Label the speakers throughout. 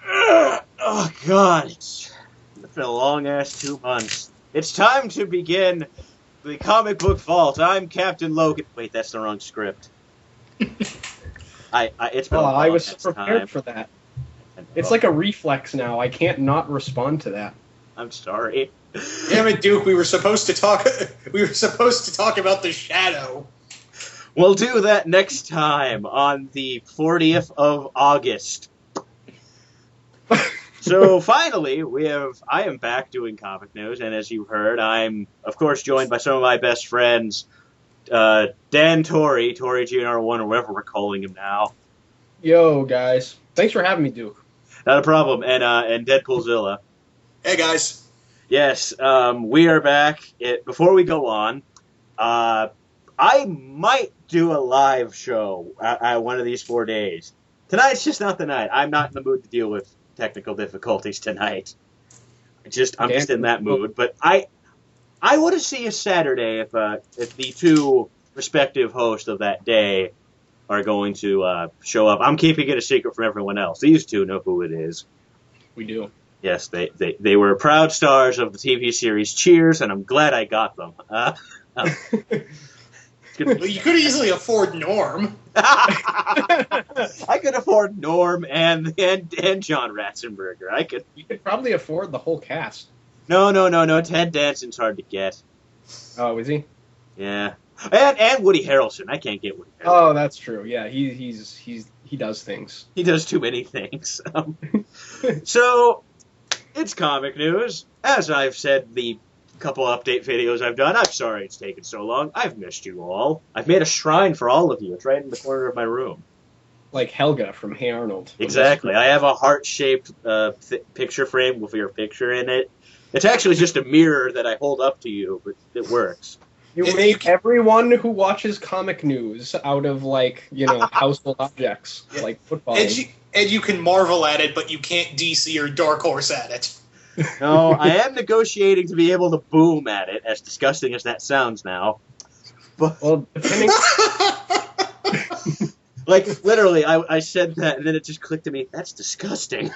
Speaker 1: Oh, God. It's been a long-ass 2 months. It's time to begin the comic book vault. I'm Captain Logan. Wait, that's the wrong script. It's been
Speaker 2: I was prepared for that. It's like a reflex now. I can't not respond to that.
Speaker 1: I'm sorry.
Speaker 3: Damn it, Duke. We were supposed to talk about the Shadow.
Speaker 1: We'll do that next time on the 40th of August. So finally, I am back doing comic news, and as you heard, I'm of course joined by some of my best friends, Dan Torrey GNR1, or whatever we're calling him now.
Speaker 2: Yo, guys. Thanks for having me, Duke.
Speaker 1: Not a problem. And Deadpoolzilla.
Speaker 3: Hey, guys.
Speaker 1: Yes, we are back. Before we go on, I might do a live show one of these 4 days. Tonight's just not the night. I'm not in the mood to deal with technical difficulties tonight. I'm just in that mood. But I want to see a Saturday if the two respective hosts of that day are going to show up. I'm keeping it a secret from everyone else. These two know who it is.
Speaker 2: We do.
Speaker 1: Yes, they were proud stars of the TV series Cheers, and I'm glad I got them.
Speaker 3: Well, you could easily afford Norm.
Speaker 1: I could afford Norm and John Ratzenberger.
Speaker 2: You could probably afford the whole cast.
Speaker 1: No. Ted Danson's hard to get.
Speaker 2: Oh, is he?
Speaker 1: Yeah, and Woody Harrelson. I can't get Woody Harrelson.
Speaker 2: Oh, that's true. Yeah, he does things.
Speaker 1: He does too many things. So it's comic news. As I've said, the couple update videos I've done, I'm sorry it's taken so long. I've missed you all. I've made a shrine for all of you. It's right in the corner of my room.
Speaker 2: Like Helga from Hey Arnold.
Speaker 1: Exactly. I have a heart-shaped picture frame with your picture in it. It's actually just a mirror that I hold up to you, but it works.
Speaker 2: You make everyone who watches comic news out of, household objects, like football.
Speaker 3: And you can marvel at it, but you can't DC or Dark Horse at it.
Speaker 1: No, I am negotiating to be able to boom at it, as disgusting as that sounds now. But,
Speaker 2: well, depending...
Speaker 1: literally, I said that, and then it just clicked to me, that's disgusting.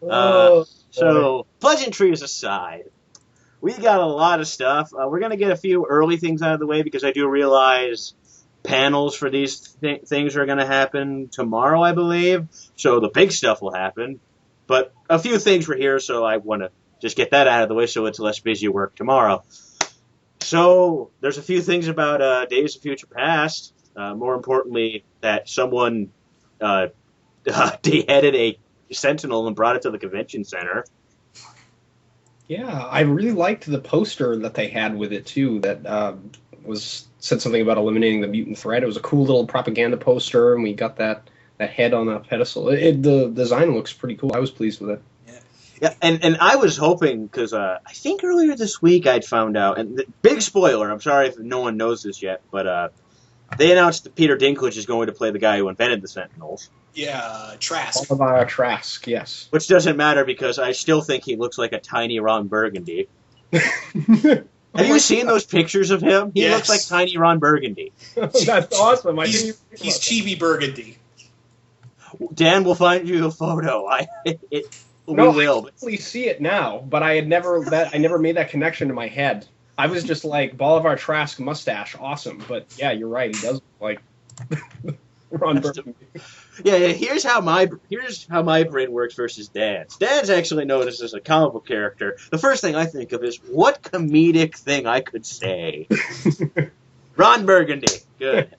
Speaker 1: So, pleasantries aside, we got a lot of stuff. We're going to get a few early things out of the way, because I do realize panels for these things are going to happen tomorrow, I believe. So the big stuff will happen. But a few things were here, so I want to just get that out of the way so it's less busy work tomorrow. So there's a few things about Days of Future Past. More importantly, that someone beheaded a Sentinel and brought it to the convention center.
Speaker 2: Yeah, I really liked the poster that they had with it, too, that said something about eliminating the mutant threat. It was a cool little propaganda poster, and we got that head on a pedestal. The design looks pretty cool. I was pleased with it.
Speaker 1: Yeah, and I was hoping, because I think earlier this week I'd found out, and big spoiler, I'm sorry if no one knows this yet, but they announced that Peter Dinklage is going to play the guy who invented the Sentinels.
Speaker 3: Yeah, Trask.
Speaker 2: Oliver Trask, yes.
Speaker 1: Which doesn't matter, because I still think he looks like a tiny Ron Burgundy. Have you seen those pictures of him? He looks like tiny Ron Burgundy.
Speaker 2: That's awesome.
Speaker 3: He's Chibi Burgundy.
Speaker 1: Dan will find you a photo. We will.
Speaker 2: I totally see it now, but I never made that connection in my head. I was just like, Bolivar Trask mustache, awesome. But yeah, you're right. He does look like Ron Burgundy.
Speaker 1: Yeah. Here's how my brain works versus Dan's. Dan's actually noticed as a comic book character. The first thing I think of is what comedic thing I could say. Ron Burgundy. Good.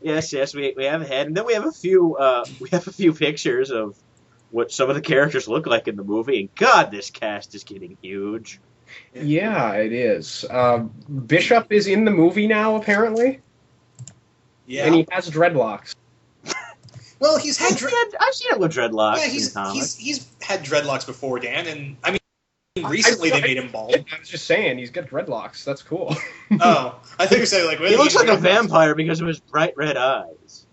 Speaker 1: Yes, we have a head, and then we have a few pictures of what some of the characters look like in the movie. And God, this cast is getting huge.
Speaker 2: Yeah, it is. Bishop is in the movie now, apparently.
Speaker 3: Yeah,
Speaker 2: and he has dreadlocks.
Speaker 3: Well, I've seen
Speaker 1: it with dreadlocks.
Speaker 3: Yeah, he's had dreadlocks before, Dan, and I mean, recently they made him bald.
Speaker 2: I was just saying, he's got dreadlocks. That's cool.
Speaker 3: Oh, I think you're saying like
Speaker 1: he looks like a vampire because of his bright red eyes.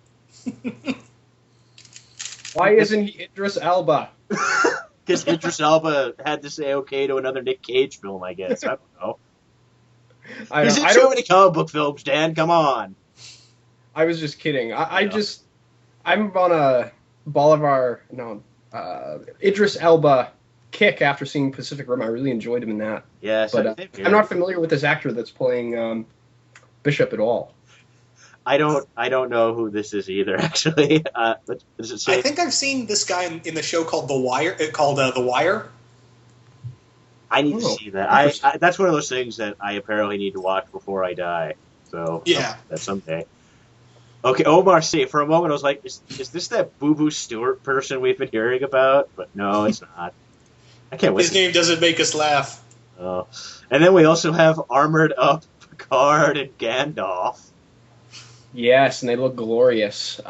Speaker 2: Why isn't he Idris Elba?
Speaker 1: Because Idris Elba had to say okay to another Nick Cage film, I guess. I don't know. He's in too many comic book films, Dan. Come on.
Speaker 2: I was just kidding. I'm on a Idris Elba kick after seeing Pacific Rim. I really enjoyed him in that.
Speaker 1: Yes,
Speaker 2: but I'm not familiar with this actor that's playing Bishop at all.
Speaker 1: I don't know who this is either. Actually, does it say?
Speaker 3: I think I've seen this guy in the show called The Wire. The Wire.
Speaker 1: I need to see that. I that's one of those things that I apparently need to watch before I die. So
Speaker 3: yeah,
Speaker 1: that's someday. Okay, Omar C. For a moment, I was like, is this that Boo Boo Stewart person we've been hearing about? But no, it's not. I can't wait.
Speaker 3: His name doesn't make us laugh.
Speaker 1: Oh, and then we also have armored up Picard and Gandalf.
Speaker 2: Yes, and they look glorious.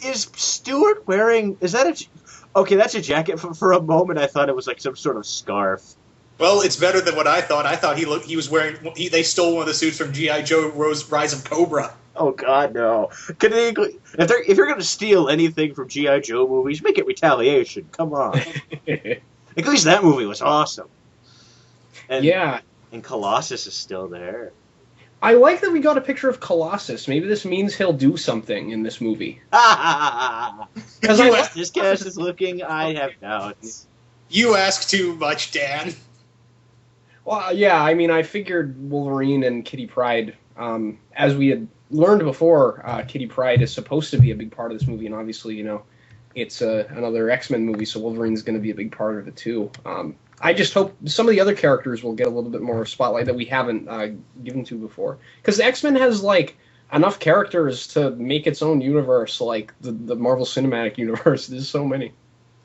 Speaker 1: Is Stewart wearing? Is that a? Okay, that's a jacket. For a moment, I thought it was like some sort of scarf.
Speaker 3: Well, it's better than what I thought. I thought he was wearing. They stole one of the suits from G.I. Joe: Rise of Cobra.
Speaker 1: Oh God, no! If you're going to steal anything from G.I. Joe movies, make it Retaliation. Come on. At least that movie was awesome. And,
Speaker 2: yeah.
Speaker 1: And Colossus is still there.
Speaker 2: I like that we got a picture of Colossus. Maybe this means he'll do something in this movie.
Speaker 1: Because this cast is looking, I have doubts.
Speaker 3: You ask too much, Dan.
Speaker 2: Well, yeah, I mean, I figured Wolverine and Kitty Pryde, as we had learned before, Kitty Pryde is supposed to be a big part of this movie, and obviously, you know, it's another X-Men movie, so Wolverine's going to be a big part of it, too. I just hope some of the other characters will get a little bit more spotlight that we haven't given to before. Because the X-Men has, like, enough characters to make its own universe, like the Marvel Cinematic Universe. There's so many.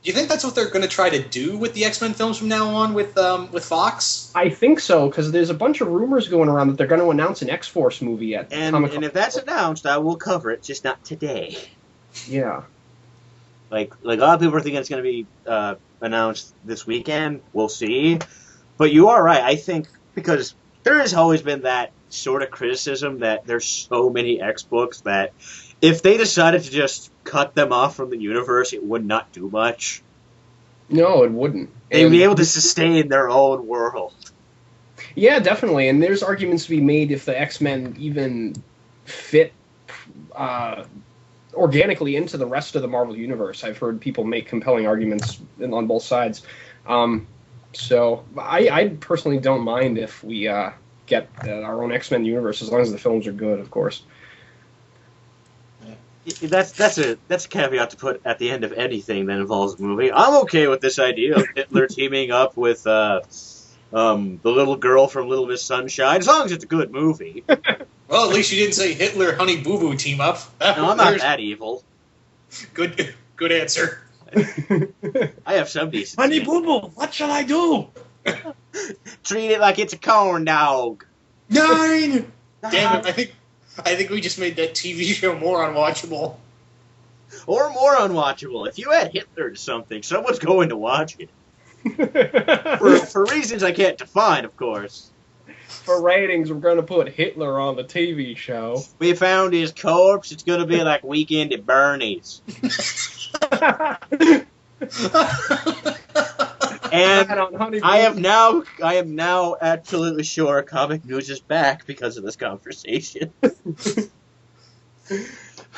Speaker 3: Do you think that's what they're going to try to do with the X-Men films from now on with Fox?
Speaker 2: I think so, because there's a bunch of rumors going around that they're going to announce an X-Force movie at Comic-Con.
Speaker 1: And if that's announced, I will cover it, just not today.
Speaker 2: Yeah.
Speaker 1: Like a lot of people are thinking it's going to be announced this weekend. We'll see. But you are right. I think because there has always been that sort of criticism that there's so many X books that if they decided to just cut them off from the universe, it would not do much.
Speaker 2: No, it wouldn't.
Speaker 1: They'd be able to sustain their own world.
Speaker 2: Yeah, definitely. And there's arguments to be made if the X-Men even fit organically into the rest of the Marvel Universe. I've heard people make compelling arguments on both sides. So I personally don't mind if we get our own X-Men universe, as long as the films are good, of course.
Speaker 1: That's a caveat to put at the end of anything that involves a movie. I'm okay with this idea of Hitler teaming up with the little girl from Little Miss Sunshine, as long as it's a good movie.
Speaker 3: Well, at least you didn't say Hitler, Honey Boo Boo team up.
Speaker 1: No, I'm not that evil.
Speaker 3: Good answer.
Speaker 1: I have some decent.
Speaker 2: Honey Boo Boo, what shall I do?
Speaker 1: Treat it like it's a corn dog.
Speaker 3: 9! Damn it, I think we just made that TV show more unwatchable.
Speaker 1: Or more unwatchable. If you add Hitler to something, someone's going to watch it. for reasons I can't define, of course.
Speaker 2: For ratings, we're going to put Hitler on the TV show.
Speaker 1: We found his corpse. It's going to be like Weekend at Bernie's. And I am now absolutely sure Comic News is back because of this conversation.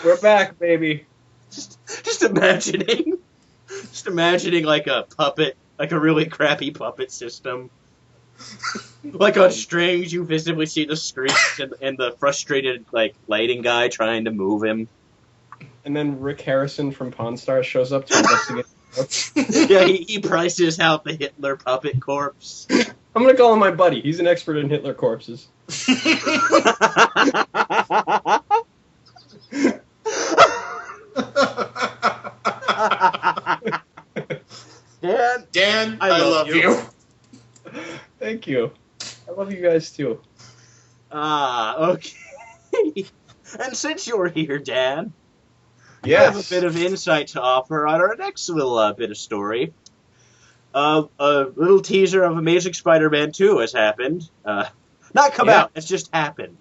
Speaker 2: We're back, baby.
Speaker 1: Just imagining like a puppet, like a really crappy puppet system. Like on strings, you visibly see the screens and the frustrated like lighting guy trying to move him.
Speaker 2: And then Rick Harrison from Pawn Stars shows up to investigate.
Speaker 1: Yeah, he prices out the Hitler puppet corpse.
Speaker 2: I'm gonna call him my buddy. He's an expert in Hitler corpses.
Speaker 3: Dan, I love you.
Speaker 2: Thank you. I love you guys too.
Speaker 1: Okay. And since you're here, Dan,
Speaker 2: yes.
Speaker 1: I have a bit of insight to offer on our next little bit of story. A little teaser of Amazing Spider-Man 2 has happened. Not come out, it's just happened.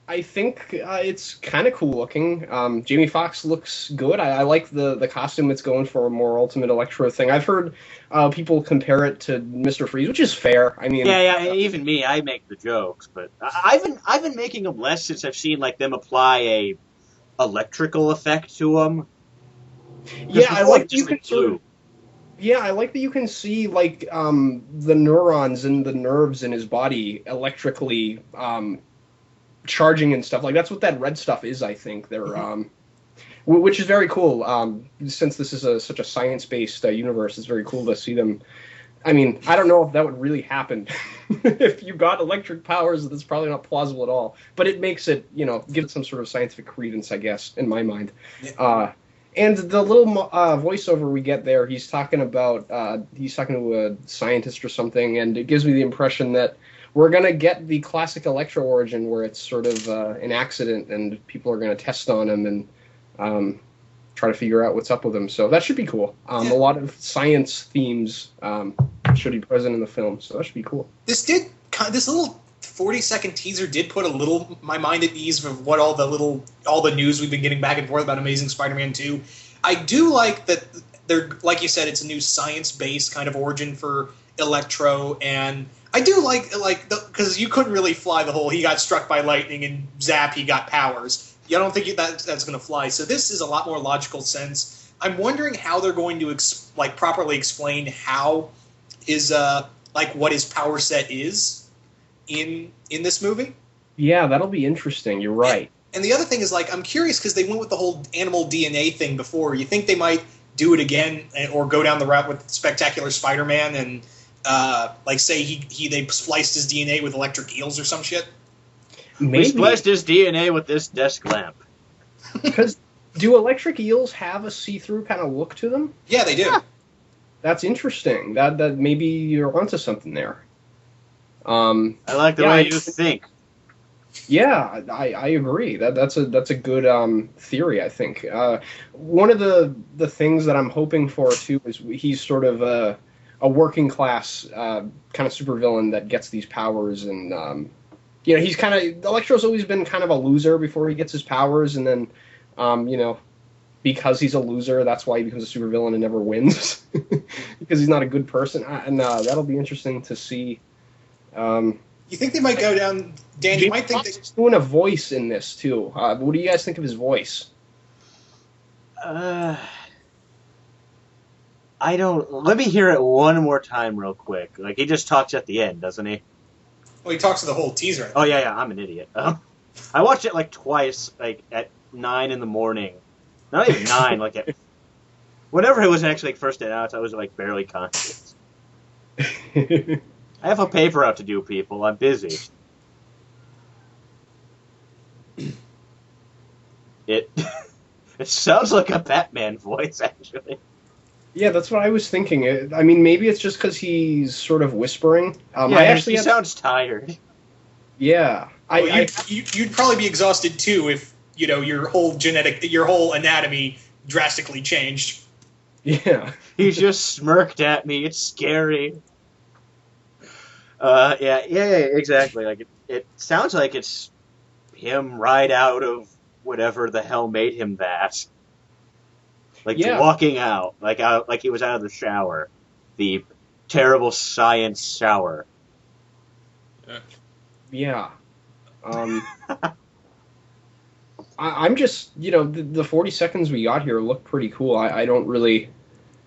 Speaker 2: I think it's kind of cool looking. Jamie Foxx looks good. I like the costume it's going for, a more Ultimate Electro thing. I've heard people compare it to Mr. Freeze, which is fair. I mean,
Speaker 1: yeah. Even me, I make the jokes, but I've been making them less since I've seen like them apply a electrical effect to them.
Speaker 2: Yeah, I like you can sort of. Yeah, I like that you can see like the neurons and the nerves in his body electrically charging and stuff. Like that's what that red stuff is. I think they're which is very cool. Since this is such a science-based universe, it's very cool to see them. I mean, I don't know if that would really happen if you got electric powers. That's probably not plausible at all. But it makes it, give it some sort of scientific credence, I guess, in my mind.
Speaker 3: Yeah.
Speaker 2: And the little voiceover we get there, he's talking to a scientist or something, and it gives me the impression that we're going to get the classic Electro origin where it's sort of an accident and people are going to test on him and try to figure out what's up with him. So that should be cool. A lot of science themes should be present in the film, so that should be cool.
Speaker 3: This little 40-second teaser did put my mind at ease of what all the news we've been getting back and forth about Amazing Spider-Man 2. I do like that they're, like you said, it's a new science-based kind of origin for Electro, and I do like because you couldn't really fly the whole he got struck by lightning and zap he got powers. I don't think that's going to fly. So this is a lot more logical sense. I'm wondering how they're going to properly explain how his what his power set is in this movie.
Speaker 2: Yeah, that'll be interesting. You're right.
Speaker 3: And the other thing is, I'm curious because they went with the whole animal DNA thing before. You think they might do it again or go down the route with Spectacular Spider-Man and say they spliced his DNA with electric eels or some shit?
Speaker 2: Maybe.
Speaker 1: We spliced his DNA with this desk lamp.
Speaker 2: Because do electric eels have a see-through kind of look to them?
Speaker 3: Yeah, they do. Yeah.
Speaker 2: That's interesting. That maybe you're onto something there.
Speaker 1: I like the way you think.
Speaker 2: Yeah, I agree. That's a good theory, I think. One of the things that I'm hoping for too is he's sort of a working class kind of supervillain that gets these powers, and he's kind of Electro's always been kind of a loser before he gets his powers, and then because he's a loser, that's why he becomes a supervillain and never wins because he's not a good person, and that'll be interesting to see.
Speaker 3: You think they might go down, Dan? You might think
Speaker 2: he's doing a voice in this too. What do you guys think of his voice?
Speaker 1: I don't. Let me hear it one more time, real quick. Like he just talks at the end, doesn't he?
Speaker 3: Well, he talks to the whole teaser.
Speaker 1: Oh yeah. I'm an idiot. I watched it twice, at 9 in the morning. Not even 9, at whenever it was actually first announced. I was barely conscious. I have a paper out to do, people. I'm busy. It sounds like a Batman voice, actually.
Speaker 2: Yeah, that's what I was thinking. I mean, maybe it's just because he's sort of whispering.
Speaker 1: He sounds tired.
Speaker 2: Yeah.
Speaker 3: You'd probably be exhausted, too, if, your whole anatomy drastically changed.
Speaker 2: Yeah.
Speaker 1: He just smirked at me. It's scary. Yeah, exactly. It sounds like it's him right out of whatever the hell made him that. Walking out, like he was out of the shower, the terrible science shower.
Speaker 2: Yeah. I'm just, the 40 seconds we got here look pretty cool. I don't really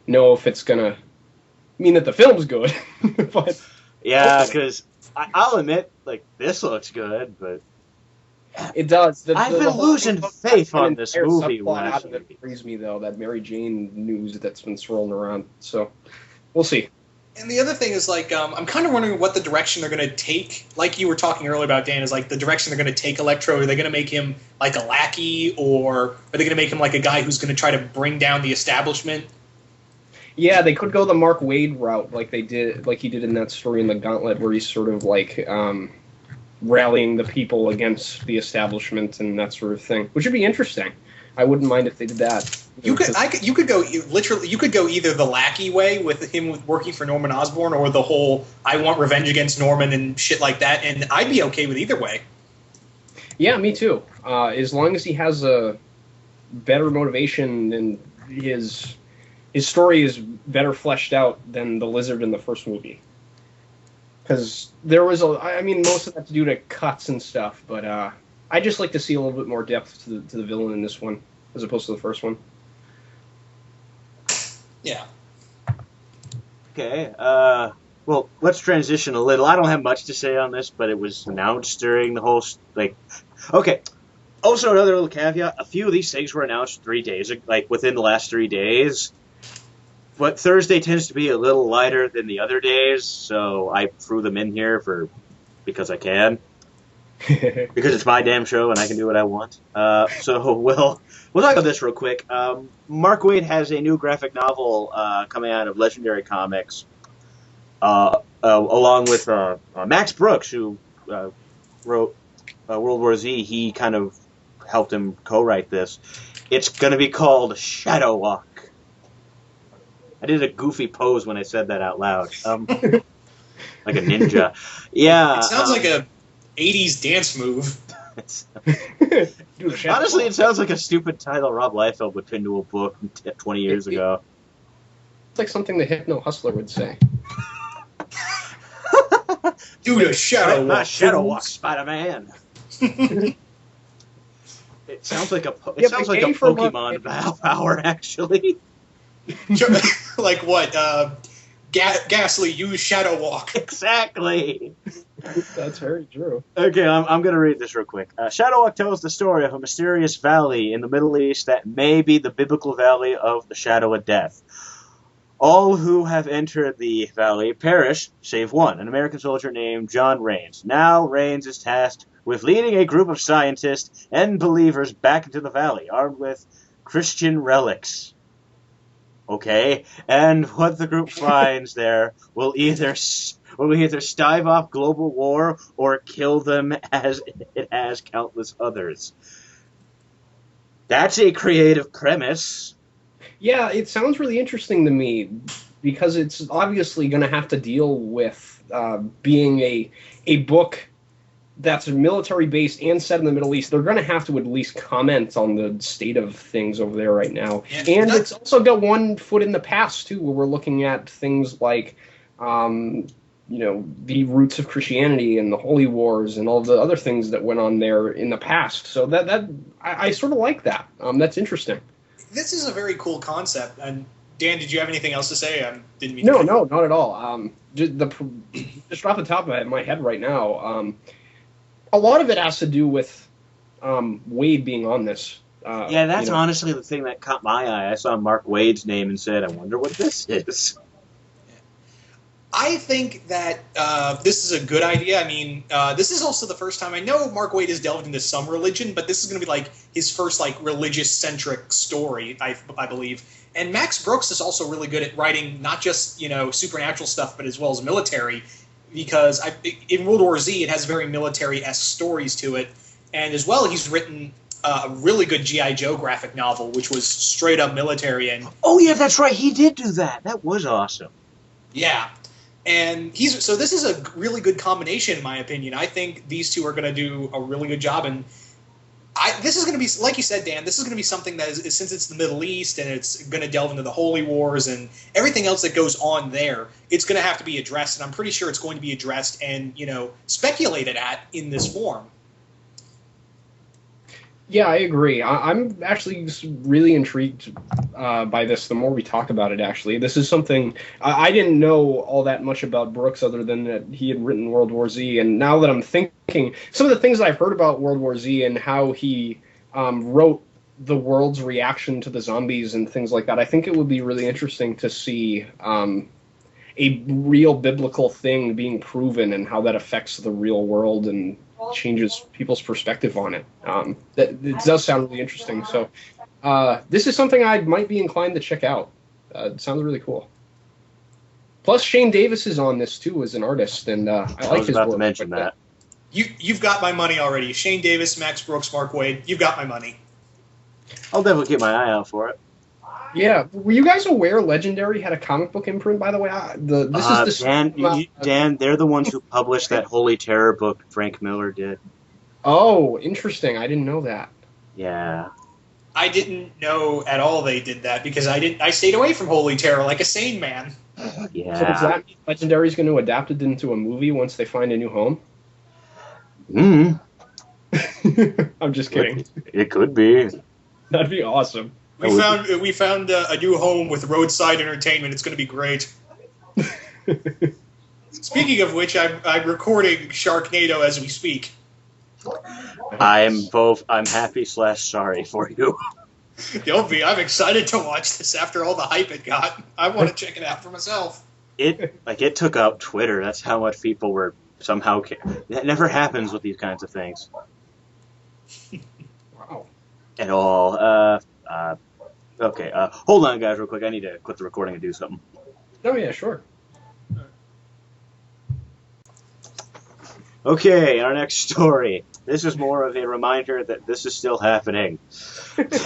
Speaker 2: know if it's gonna mean that the film's good, but.
Speaker 1: Yeah, because I'll admit, this looks good, but
Speaker 2: it does.
Speaker 1: I've been losing faith on this movie.
Speaker 2: Out of it brings me though that Mary Jane news that's been swirling around. So we'll see.
Speaker 3: And the other thing is I'm kind of wondering what the direction they're going to take. Like you were talking earlier about, Dan, is the direction they're going to take Electro. Are they going to make him a lackey, or are they going to make him a guy who's going to try to bring down the establishment?
Speaker 2: Yeah, they could go the Mark Waid route, like he did in that story in the Gauntlet, where he's sort of rallying the people against the establishment and that sort of thing, which would be interesting. I wouldn't mind if they did that.
Speaker 3: You could go either the lackey way with him working for Norman Osborn, or the whole I want revenge against Norman and shit like that, and I'd be okay with either way.
Speaker 2: Yeah, me too. As long as he has a better motivation and his story is better fleshed out than the Lizard in the first movie. Because there was most of that's due to cuts and stuff, but I just like to see a little bit more depth to the villain in this one, as opposed to the first one.
Speaker 3: Yeah.
Speaker 1: Okay, well, let's transition a little. I don't have much to say on this, but it was announced during the whole, okay. Also, another little caveat, a few of these things were announced 3 days, within the last 3 days. But Thursday tends to be a little lighter than the other days, so I threw them in here because I can. Because it's my damn show and I can do what I want. So we'll talk about this real quick. Mark Waid has a new graphic novel coming out of Legendary Comics, along with Max Brooks, who wrote World War Z. He kind of helped him co-write this. It's going to be called Shadow Walk. I did a goofy pose when I said that out loud. Like a ninja. Yeah.
Speaker 3: It sounds like a 80s dance move.
Speaker 1: Honestly, it sounds like a stupid title Rob Liefeld would pin to a book 20 years ago.
Speaker 2: It's like something the Hypno Hustler would say.
Speaker 3: Do the Shadow Walk.
Speaker 1: Shadow Walk, Spider-Man. It sounds like a Pokemon power, actually.
Speaker 3: Like what? Ghastly, use Shadow Walk.
Speaker 1: Exactly.
Speaker 2: That's very true.
Speaker 1: Okay, I'm going to read this real quick. Shadow Walk tells the story of a mysterious valley in the Middle East that may be the biblical valley of the shadow of death. All who have entered the valley perish, save one, an American soldier named John Rains. Now Rains is tasked with leading a group of scientists and believers back into the valley, armed with Christian relics. Okay, and what the group finds there will either stave off global war or kill them as it has countless others. That's a creative premise.
Speaker 2: Yeah, it sounds really interesting to me because it's obviously going to have to deal with being a book that's military-based and set in the Middle East. They're going to have to at least comment on the state of things over there right now. Yeah, and it's also got one foot in the past, too, where we're looking at things like, the roots of Christianity and the Holy Wars and all the other things that went on there in the past. So I sort of like that. That's interesting.
Speaker 3: This is a very cool concept. And Dan, did you have anything else to say? Didn't mean
Speaker 2: No, not at all. Just off the top of my head right now, a lot of it has to do with Waid being on this.
Speaker 1: Yeah, that's honestly the thing that caught my eye. I saw Mark Waid's name and said, I wonder what this is.
Speaker 3: I think that this is a good idea. I mean, this is also the first time. I know Mark Waid has delved into some religion, but this is going to be like his first religious-centric story, I believe. And Max Brooks is also really good at writing not just supernatural stuff, but as well as military. Because in World War Z, it has very military-esque stories to it. And as well, he's written a really good G.I. Joe graphic novel, which was straight-up military. And
Speaker 1: oh, yeah, that's right. He did do that. That was awesome.
Speaker 3: Yeah. And so this is a really good combination, in my opinion. I think these two are going to do a really good job. And this is going to be, like you said, Dan, this is going to be something that is, since it's the Middle East and it's going to delve into the Holy Wars and everything else that goes on there, it's going to have to be addressed. And I'm pretty sure it's going to be addressed and, speculated at in this form.
Speaker 2: Yeah, I agree. I'm actually really intrigued by this the more we talk about it, actually. This is something I didn't know all that much about Brooks other than that he had written World War Z. And now that I'm thinking, some of the things that I've heard about World War Z and how he wrote the world's reaction to the zombies and things like that, I think it would be really interesting to see a real biblical thing being proven and how that affects the real world and changes people's perspective on it. It does sound really interesting. So this is something I might be inclined to check out. It sounds really cool. Plus, Shane Davis is on this too as an artist, and I like his work. I was about to mention that.
Speaker 3: You've got my money already. Shane Davis, Max Brooks, Mark Waid. You've got my money.
Speaker 1: I'll definitely keep my eye out for it.
Speaker 2: Yeah, were you guys aware Legendary had a comic book imprint? By the way,
Speaker 1: Dan, they're the ones who published that Holy Terror book Frank Miller did.
Speaker 2: Oh, interesting. I didn't know that.
Speaker 1: Yeah.
Speaker 3: I didn't know at all they did that because I stayed away from Holy Terror like a sane man.
Speaker 1: Yeah.
Speaker 2: So does that mean Legendary's going to adapt it into a movie once they find a new home? I'm just kidding.
Speaker 1: It could be.
Speaker 2: That'd be awesome.
Speaker 3: We found a new home with roadside entertainment. It's going to be great. Speaking of which, I'm recording Sharknado as we speak.
Speaker 1: I'm happy / sorry for you.
Speaker 3: Don't be. I'm excited to watch this after all the hype it got. I want to check it out for myself.
Speaker 1: It took up Twitter. That's how much people were somehow. That never happens with these kinds of things.
Speaker 2: Wow.
Speaker 1: At all. Okay. Hold on, guys, real quick. I need to quit the recording and do something.
Speaker 2: Oh yeah, sure.
Speaker 1: Okay, our next story. This is more of a reminder that this is still happening.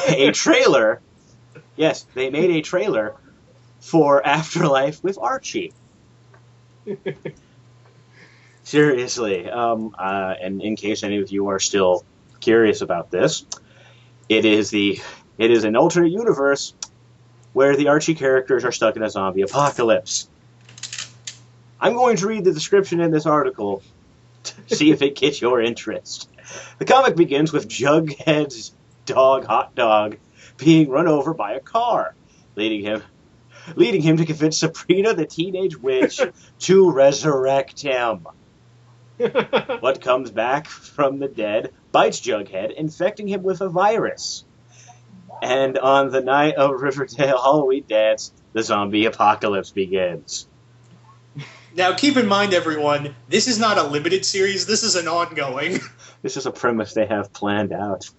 Speaker 1: A trailer. Yes, they made a trailer for Afterlife with Archie. Seriously. And in case any of you are still curious about this, it is an alternate universe where the Archie characters are stuck in a zombie apocalypse. I'm going to read the description in this article to see if it gets your interest. The comic begins with Jughead's dog, Hot Dog, being run over by a car, leading him to convince Sabrina the Teenage Witch to resurrect him. What comes back from the dead bites Jughead, infecting him with a virus. And on the night of Riverdale Halloween Dance, the zombie apocalypse begins.
Speaker 3: Now, keep in mind, everyone, this is not a limited series. This is an ongoing.
Speaker 1: This is a premise they have planned out.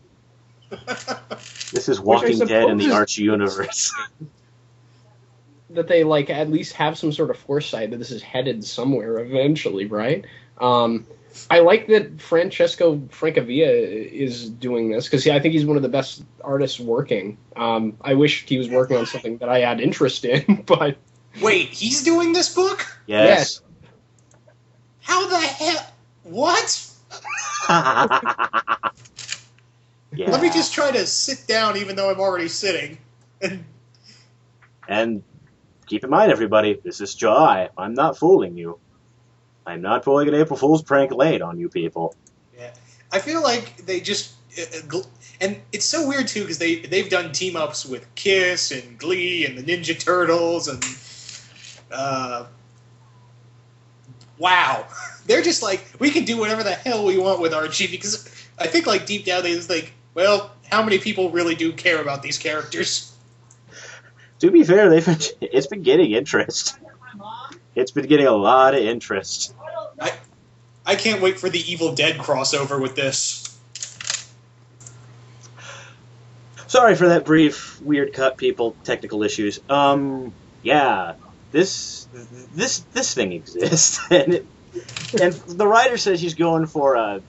Speaker 1: This is Walking Dead in the Archie universe.
Speaker 2: That they at least have some sort of foresight that this is headed somewhere eventually, right? I like that Francesco Francavilla is doing this because I think he's one of the best artists working. I wish he was working on something that I had interest in, but
Speaker 3: wait, he's doing this book?
Speaker 1: Yes.
Speaker 3: How the hell? What?
Speaker 1: Yeah.
Speaker 3: Let me just try to sit down, even though I'm already sitting.
Speaker 1: And keep in mind, everybody, this is July. I'm not fooling you. I'm not pulling an April Fool's prank late on you people.
Speaker 3: Yeah, I feel like they just and it's so weird too because they've done team ups with Kiss and Glee and the Ninja Turtles and wow, they're just like, we can do whatever the hell we want with Archie because I think deep down they just well, how many people really do care about these characters?
Speaker 1: To be fair, it's been getting interest. It's been getting a lot of interest.
Speaker 3: I can't wait for the Evil Dead crossover with this.
Speaker 1: Sorry for that brief, weird cut, people. Technical issues. Yeah, this thing exists, and the writer says he's going for a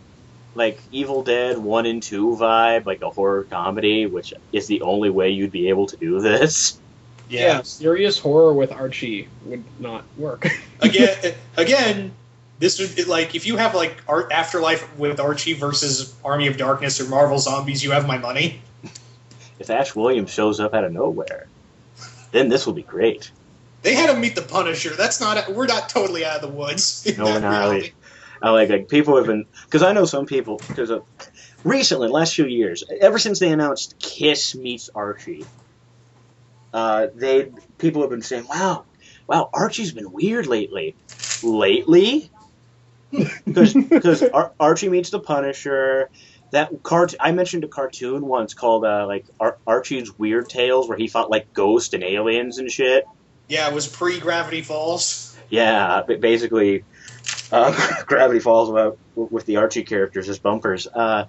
Speaker 1: Evil Dead 1 and 2 vibe, a horror comedy, which is the only way you'd be able to do this.
Speaker 2: Yeah, serious horror with Archie would not work.
Speaker 3: Again, this would if you have Afterlife with Archie versus Army of Darkness or Marvel Zombies, you have my money.
Speaker 1: If Ash Williams shows up out of nowhere, then this will be great.
Speaker 3: They had him meet the Punisher. We're not totally out of the woods.
Speaker 1: No, we're not. People have been, because I know some people, because recently, last few years, ever since they announced Kiss meets Archie, people have been saying, wow, Archie's been weird lately. Lately? Because Archie meets the Punisher. I mentioned a cartoon once called Archie's Weird Tales, where he fought ghosts and aliens and shit.
Speaker 3: Yeah, it was pre-Gravity Falls.
Speaker 1: Yeah, basically, Gravity Falls with the Archie characters as bumpers, and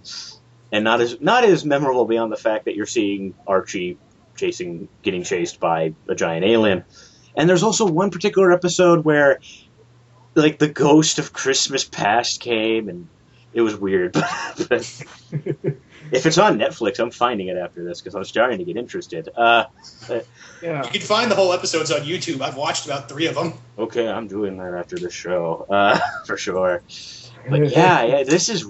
Speaker 1: not as memorable beyond the fact that you're seeing Archie getting chased by a giant alien. And there's also one particular episode where, the ghost of Christmas Past came, and it was weird. But if it's on Netflix, I'm finding it after this, because I was starting to get interested.
Speaker 3: Yeah. You can find the whole episodes on YouTube. I've watched about 3 of them.
Speaker 1: Okay, I'm doing that after this show, for sure. But yeah, this is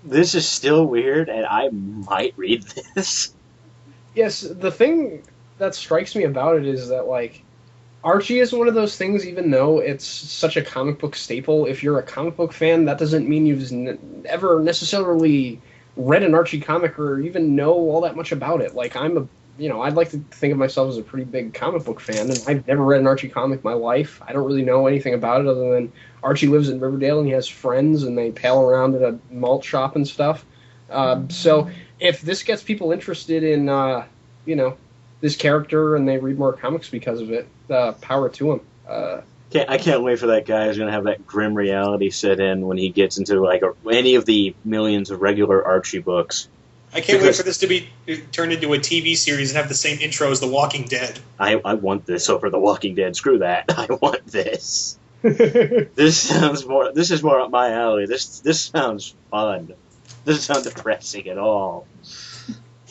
Speaker 1: this is still weird, and I might read this.
Speaker 2: Yes, the thing that strikes me about it is that, like, Archie is one of those things, even though it's such a comic book staple, if you're a comic book fan, that doesn't mean you've ever necessarily read an Archie comic or even know all that much about it. Like, I'd like to think of myself as a pretty big comic book fan, and I've never read an Archie comic in my life. I don't really know anything about it other than Archie lives in Riverdale and he has friends and they pal around at a malt shop and stuff. So if this gets people interested in, this character and they read more comics because of it, power to him.
Speaker 1: I can't wait for that guy who's going to have that grim reality set in when he gets into like any of the millions of regular Archie books.
Speaker 3: I can't wait for this to be turned into a TV series and have the same intro as The Walking Dead.
Speaker 1: I want this over The Walking Dead. Screw that. I want this. This is more up my alley. This sounds fun. Doesn't sound depressing at all.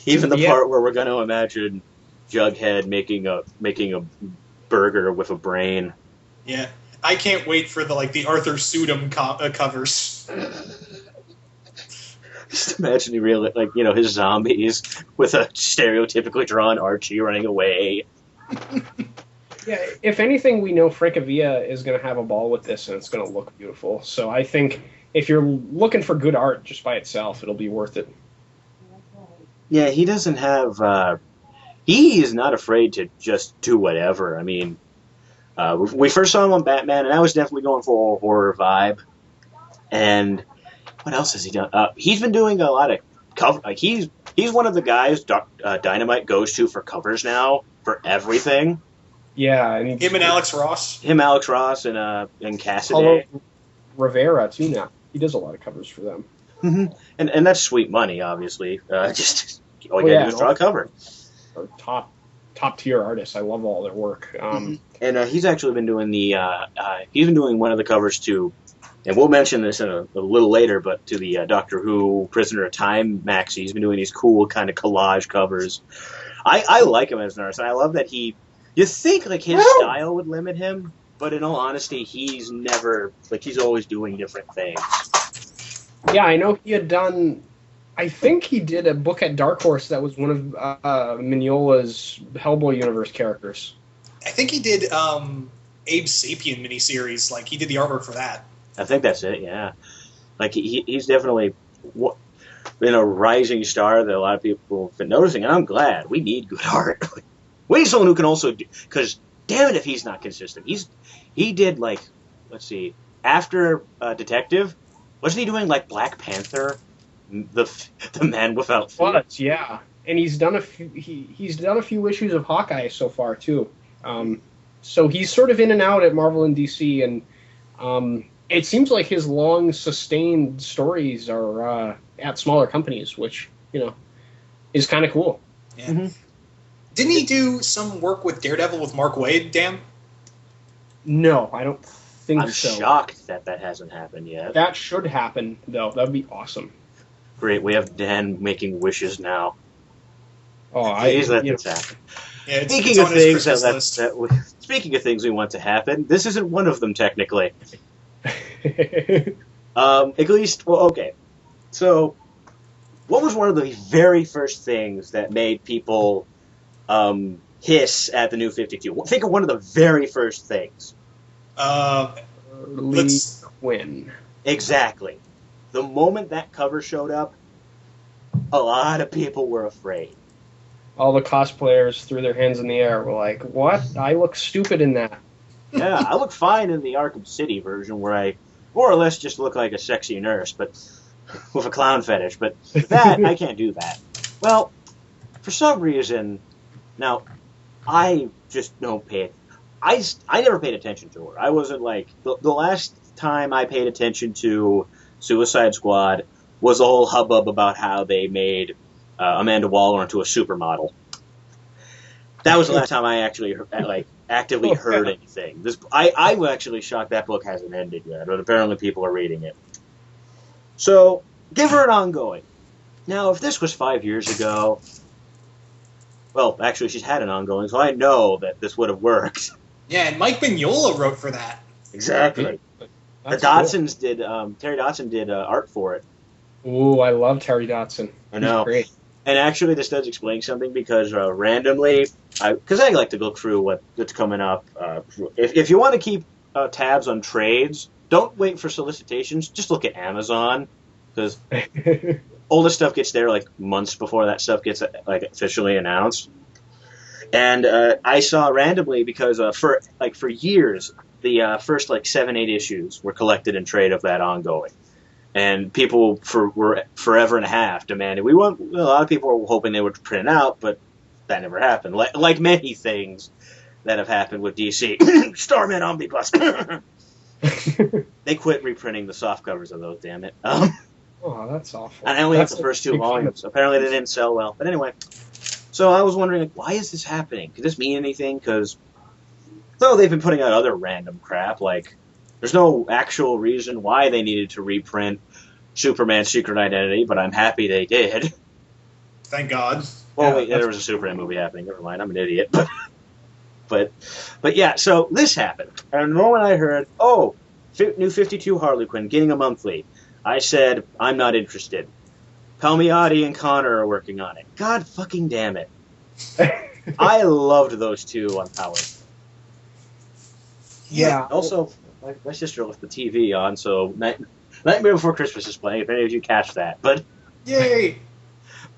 Speaker 1: Even the part where we're going to imagine Jughead making a burger with a brain.
Speaker 3: Yeah, I can't wait for the Arthur Sudum covers.
Speaker 1: Just imagine his zombies with a stereotypically drawn Archie running away.
Speaker 2: Yeah, if anything, we know Francavilla is going to have a ball with this, and it's going to look beautiful. So I think if you're looking for good art just by itself, it'll be worth it.
Speaker 1: Yeah, he doesn't have... he is not afraid to just do whatever. I mean, we first saw him on Batman, and I was definitely going for a horror vibe. And what else has he done? He's been doing a lot of cover. Like he's one of the guys Dynamite goes to for covers now for everything.
Speaker 2: Yeah, and
Speaker 3: him and Alex Ross.
Speaker 1: Alex Ross, and Cassidy.
Speaker 2: Paulo Rivera too now. He does a lot of covers for them.
Speaker 1: Mm-hmm. And that's sweet money, obviously. Just all you gotta do is draw a cover.
Speaker 2: Or top tier artists. I love all their work.
Speaker 1: And he's actually been doing he's been doing one of the covers to, and we'll mention this in a little later, but to the Doctor Who Prisoner of Time maxi. He's been doing these cool kind of collage covers. I like him as an artist, and I love that you think his style would limit him, but in all honesty, he's never, he's always doing different things.
Speaker 2: Yeah, I know he had done, I think he did a book at Dark Horse that was one of Mignola's Hellboy universe characters.
Speaker 3: I think he did Abe Sapien miniseries, he did the artwork for that.
Speaker 1: I think that's it, yeah. He's definitely been a rising star that a lot of people have been noticing, and I'm glad. We need good art. We need someone who can also do, because damn it if he's not consistent. He did let's see, after Detective, wasn't he doing Black Panther, the Man Without Fear?
Speaker 2: Was, yeah, and he's done a few issues of Hawkeye so far too. So he's sort of in and out at Marvel and DC, and it seems like his long sustained stories are at smaller companies, which is kind of cool.
Speaker 3: Yeah. Mm-hmm. Didn't he do some work with Daredevil with Mark Waid, Dan?
Speaker 2: No, I don't think so.
Speaker 1: I'm shocked that hasn't happened yet.
Speaker 2: That should happen, though. That would be awesome.
Speaker 1: Great, we have Dan making wishes now.
Speaker 2: Oh,
Speaker 1: please let this happen.
Speaker 3: Yeah,
Speaker 1: speaking of things we want to happen, this isn't one of them technically. At least, okay. So, what was one of the very first things that made people hiss at the New 52? Think of one of the very first things.
Speaker 2: Quinn.
Speaker 1: Exactly. The moment that cover showed up, a lot of people were afraid.
Speaker 2: All the cosplayers threw their hands in the air. Were like, "What? I look stupid in that."
Speaker 1: Yeah, I look fine in the Arkham City version, where I more or less just look like a sexy nurse, but with a clown fetish. But that I can't do that. Well, for some reason, now I just don't pay it. I never paid attention to her. I wasn't the last time I paid attention to Suicide Squad was the whole hubbub about how they made Amanda Waller into a supermodel. That was the last time I actually actively heard anything. I'm actually shocked that book hasn't ended yet, but apparently people are reading it. So give her an ongoing. Now, if this was 5 years ago, well, actually she's had an ongoing, so I know that this would have worked.
Speaker 3: Yeah, and Mike Mignola wrote for that.
Speaker 1: Exactly. The Dodsons did. Terry Dodson did art for it.
Speaker 2: Ooh, I love Terry Dotson.
Speaker 1: I know.
Speaker 2: He's great.
Speaker 1: And actually, this does explain something because randomly, because I like to look through what's coming up. If you want to keep tabs on trades, don't wait for solicitations. Just look at Amazon because all this stuff gets there like months before that stuff gets like officially announced. And I saw randomly because for years the first like 7-8 issues were collected in trade of that ongoing. And people were forever and a half demanding. A lot of people were hoping they would print it out, but that never happened. Like many things that have happened with DC. Starman Omnibus. They quit reprinting the soft covers of those, damn it.
Speaker 2: Oh, that's awful.
Speaker 1: And I only have the first 2 volumes. Apparently they didn't sell well. But anyway, so I was wondering, like, why is this happening? Could this mean anything? Because though they've been putting out other random crap, like there's no actual reason why they needed to reprint Superman's Secret Identity, but I'm happy they did.
Speaker 3: Thank God.
Speaker 1: Well, wait, there was a Superman movie happening. Never mind, I'm an idiot. But yeah, so this happened. And the moment I heard, new 52 Harley Quinn, getting a monthly, I said, I'm not interested. Palmiotti and Connor are working on it. God fucking damn it. I loved those two on Power.
Speaker 2: Yeah.
Speaker 1: Also, my sister left the TV on, so Nightmare Before Christmas is playing, if any of you catch that. But
Speaker 3: yay!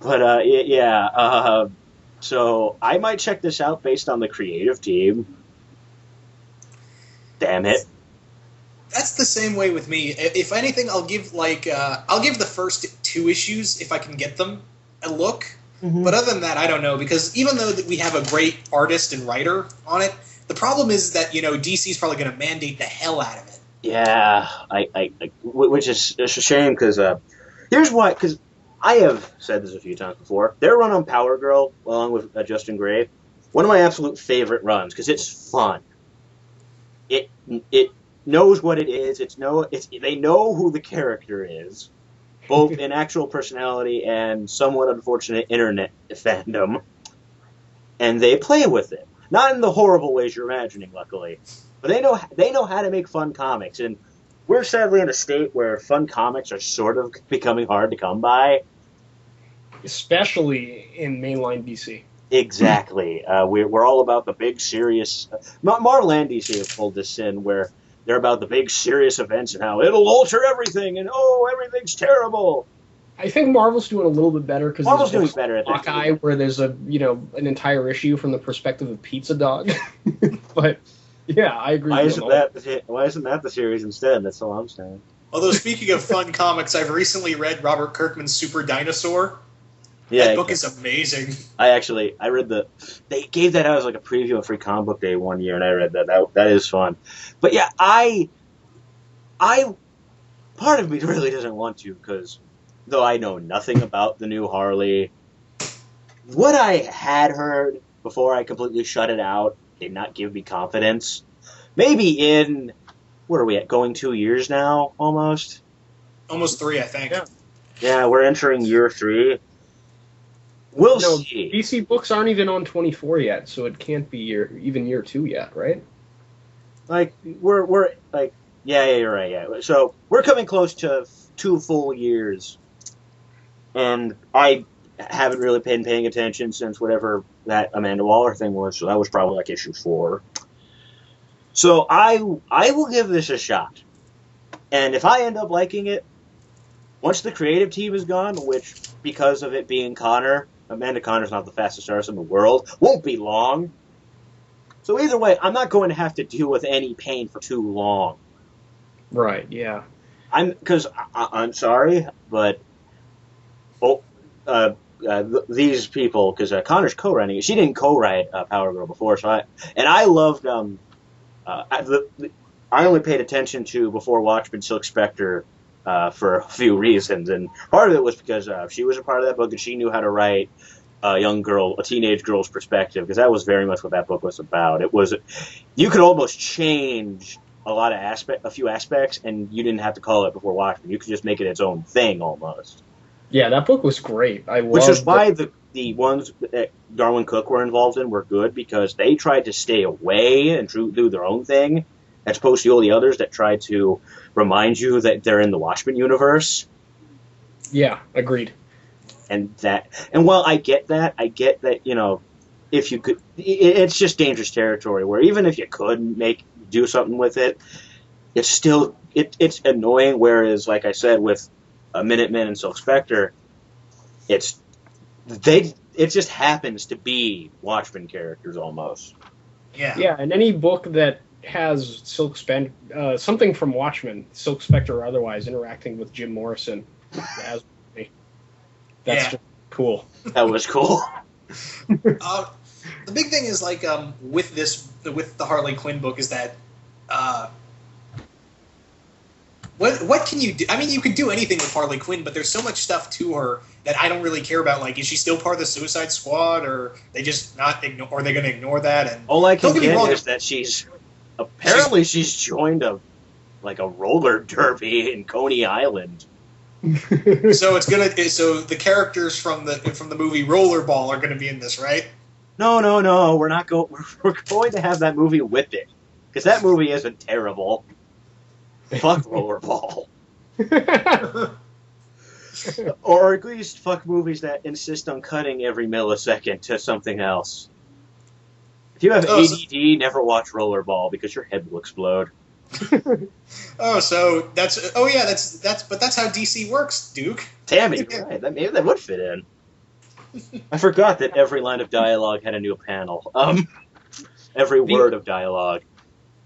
Speaker 1: But, so I might check this out based on the creative team. Damn it.
Speaker 3: That's the same way with me. If anything, I'll give the first 2 issues, if I can get them, a look. Mm-hmm. But other than that, I don't know, because even though we have a great artist and writer on it, the problem is that, DC's probably going to mandate the hell out of it.
Speaker 1: Yeah, which is a shame, because here's why, because I have said this a few times before. Their run on Power Girl, along with Justin Gray, one of my absolute favorite runs, because it's fun. It knows what it is. They know who the character is, both in actual personality and somewhat unfortunate internet fandom, and they play with it. Not in the horrible ways you're imagining, luckily, but they know how to make fun comics, and we're sadly in a state where fun comics are sort of becoming hard to come by.
Speaker 2: Especially in mainline DC.
Speaker 1: Exactly. We're all about the big, serious... Marvel and DC have pulled this in, where they're about the big, serious events and how it'll alter everything, and everything's terrible.
Speaker 2: I think Marvel's doing a little bit better, because
Speaker 1: Marvel's doing better at that.
Speaker 2: Hawkeye, where there's an entire issue from the perspective of Pizza Dog. But... yeah, I agree.
Speaker 1: Why isn't that the series instead? That's all I'm saying.
Speaker 3: Although, speaking of fun comics, I've recently read Robert Kirkman's Super Dinosaur.
Speaker 1: Yeah,
Speaker 3: that book is amazing.
Speaker 1: I read they gave that out as like a preview of Free Comic Book Day one year, and I read that. That is fun. But yeah, I part of me really doesn't want to, because though I know nothing about the new Harley, what I had heard before I completely shut it out did not give me confidence. Maybe in, where are we at, going 2 years now, almost?
Speaker 3: Almost 3, I think.
Speaker 1: Yeah, we're entering year 3. We'll see.
Speaker 2: DC books aren't even on 24 yet, so it can't be even year 2 yet, right?
Speaker 1: Like, we're like, yeah, you're right, yeah. So, we're coming close to 2 full years, and I haven't really been paying attention since whatever that Amanda Waller thing was, so that was probably like issue 4. So I will give this a shot. And if I end up liking it, once the creative team is gone, which, because of it being Connor, Amanda Connor's not the fastest artist in the world, won't be long. So either way, I'm not going to have to deal with any pain for too long.
Speaker 2: Right, yeah.
Speaker 1: I'm sorry, but these people, because Connor's co-writing it. She didn't co-write Power Girl before, so I loved. I only paid attention to before Watchmen Silk Spectre for a few reasons, and part of it was because she was a part of that book, and she knew how to write a teenage girl's perspective, because that was very much what that book was about. It was, you could almost change a few aspects, and you didn't have to call it before Watchmen. You could just make it its own thing almost. Yeah,
Speaker 2: that book was great.
Speaker 1: Which is why the ones that Darwin Cook were involved in were good, because they tried to stay away and do their own thing, as opposed to all the others that tried to remind you that they're in the Watchmen universe.
Speaker 2: Yeah, agreed.
Speaker 1: And while I get that, if you could, it's just dangerous territory where even if you could do something with it, it's still, it's annoying. Whereas, like I said, with Minutemen and Silk Spectre, it just happens to be Watchmen characters almost.
Speaker 3: Yeah.
Speaker 2: Yeah, and any book that has something from Watchmen, Silk Spectre or otherwise, interacting with Jim Morrison as that's just cool.
Speaker 1: That was cool.
Speaker 3: The big thing is like with the Harley Quinn book is that what can you do? I mean, you can do anything with Harley Quinn, but there's so much stuff to her that I don't really care about. Like, is she still part of the Suicide Squad, or they just not ignore? Or are they going to ignor that? And
Speaker 1: all I can get is that she's joined a roller derby in Coney Island.
Speaker 3: So the characters from the movie Rollerball are going to be in this, right?
Speaker 1: No, we're not we're going to have that movie with it, because that movie isn't terrible. Fuck Rollerball. Or at least fuck movies that insist on cutting every millisecond to something else. If you have ADD, never watch Rollerball because your head will explode.
Speaker 3: That's how DC works, Duke.
Speaker 1: Damn it, you're right. Maybe that would fit in. I forgot that every line of dialogue had a new panel. Every word of dialogue.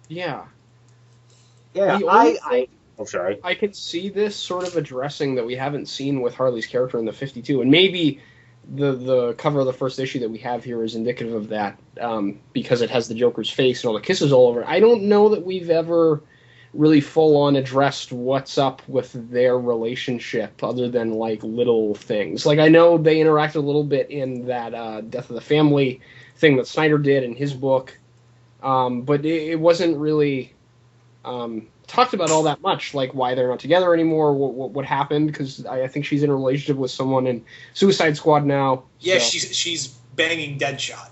Speaker 2: Yeah.
Speaker 1: Yeah, I'm sorry.
Speaker 2: I can see this sort of addressing that we haven't seen with Harley's character in the 52, and maybe the cover of the first issue that we have here is indicative of that, because it has the Joker's face and all the kisses all over it. I don't know that we've ever really full-on addressed what's up with their relationship, other than, like, little things. Like, I know they interacted a little bit in that Death of the Family thing that Snyder did in his book, but it wasn't really talked about all that much, like why they're not together anymore, what happened, because I think she's in a relationship with someone in Suicide Squad now.
Speaker 3: Yeah,
Speaker 2: so.
Speaker 3: she's banging Deadshot.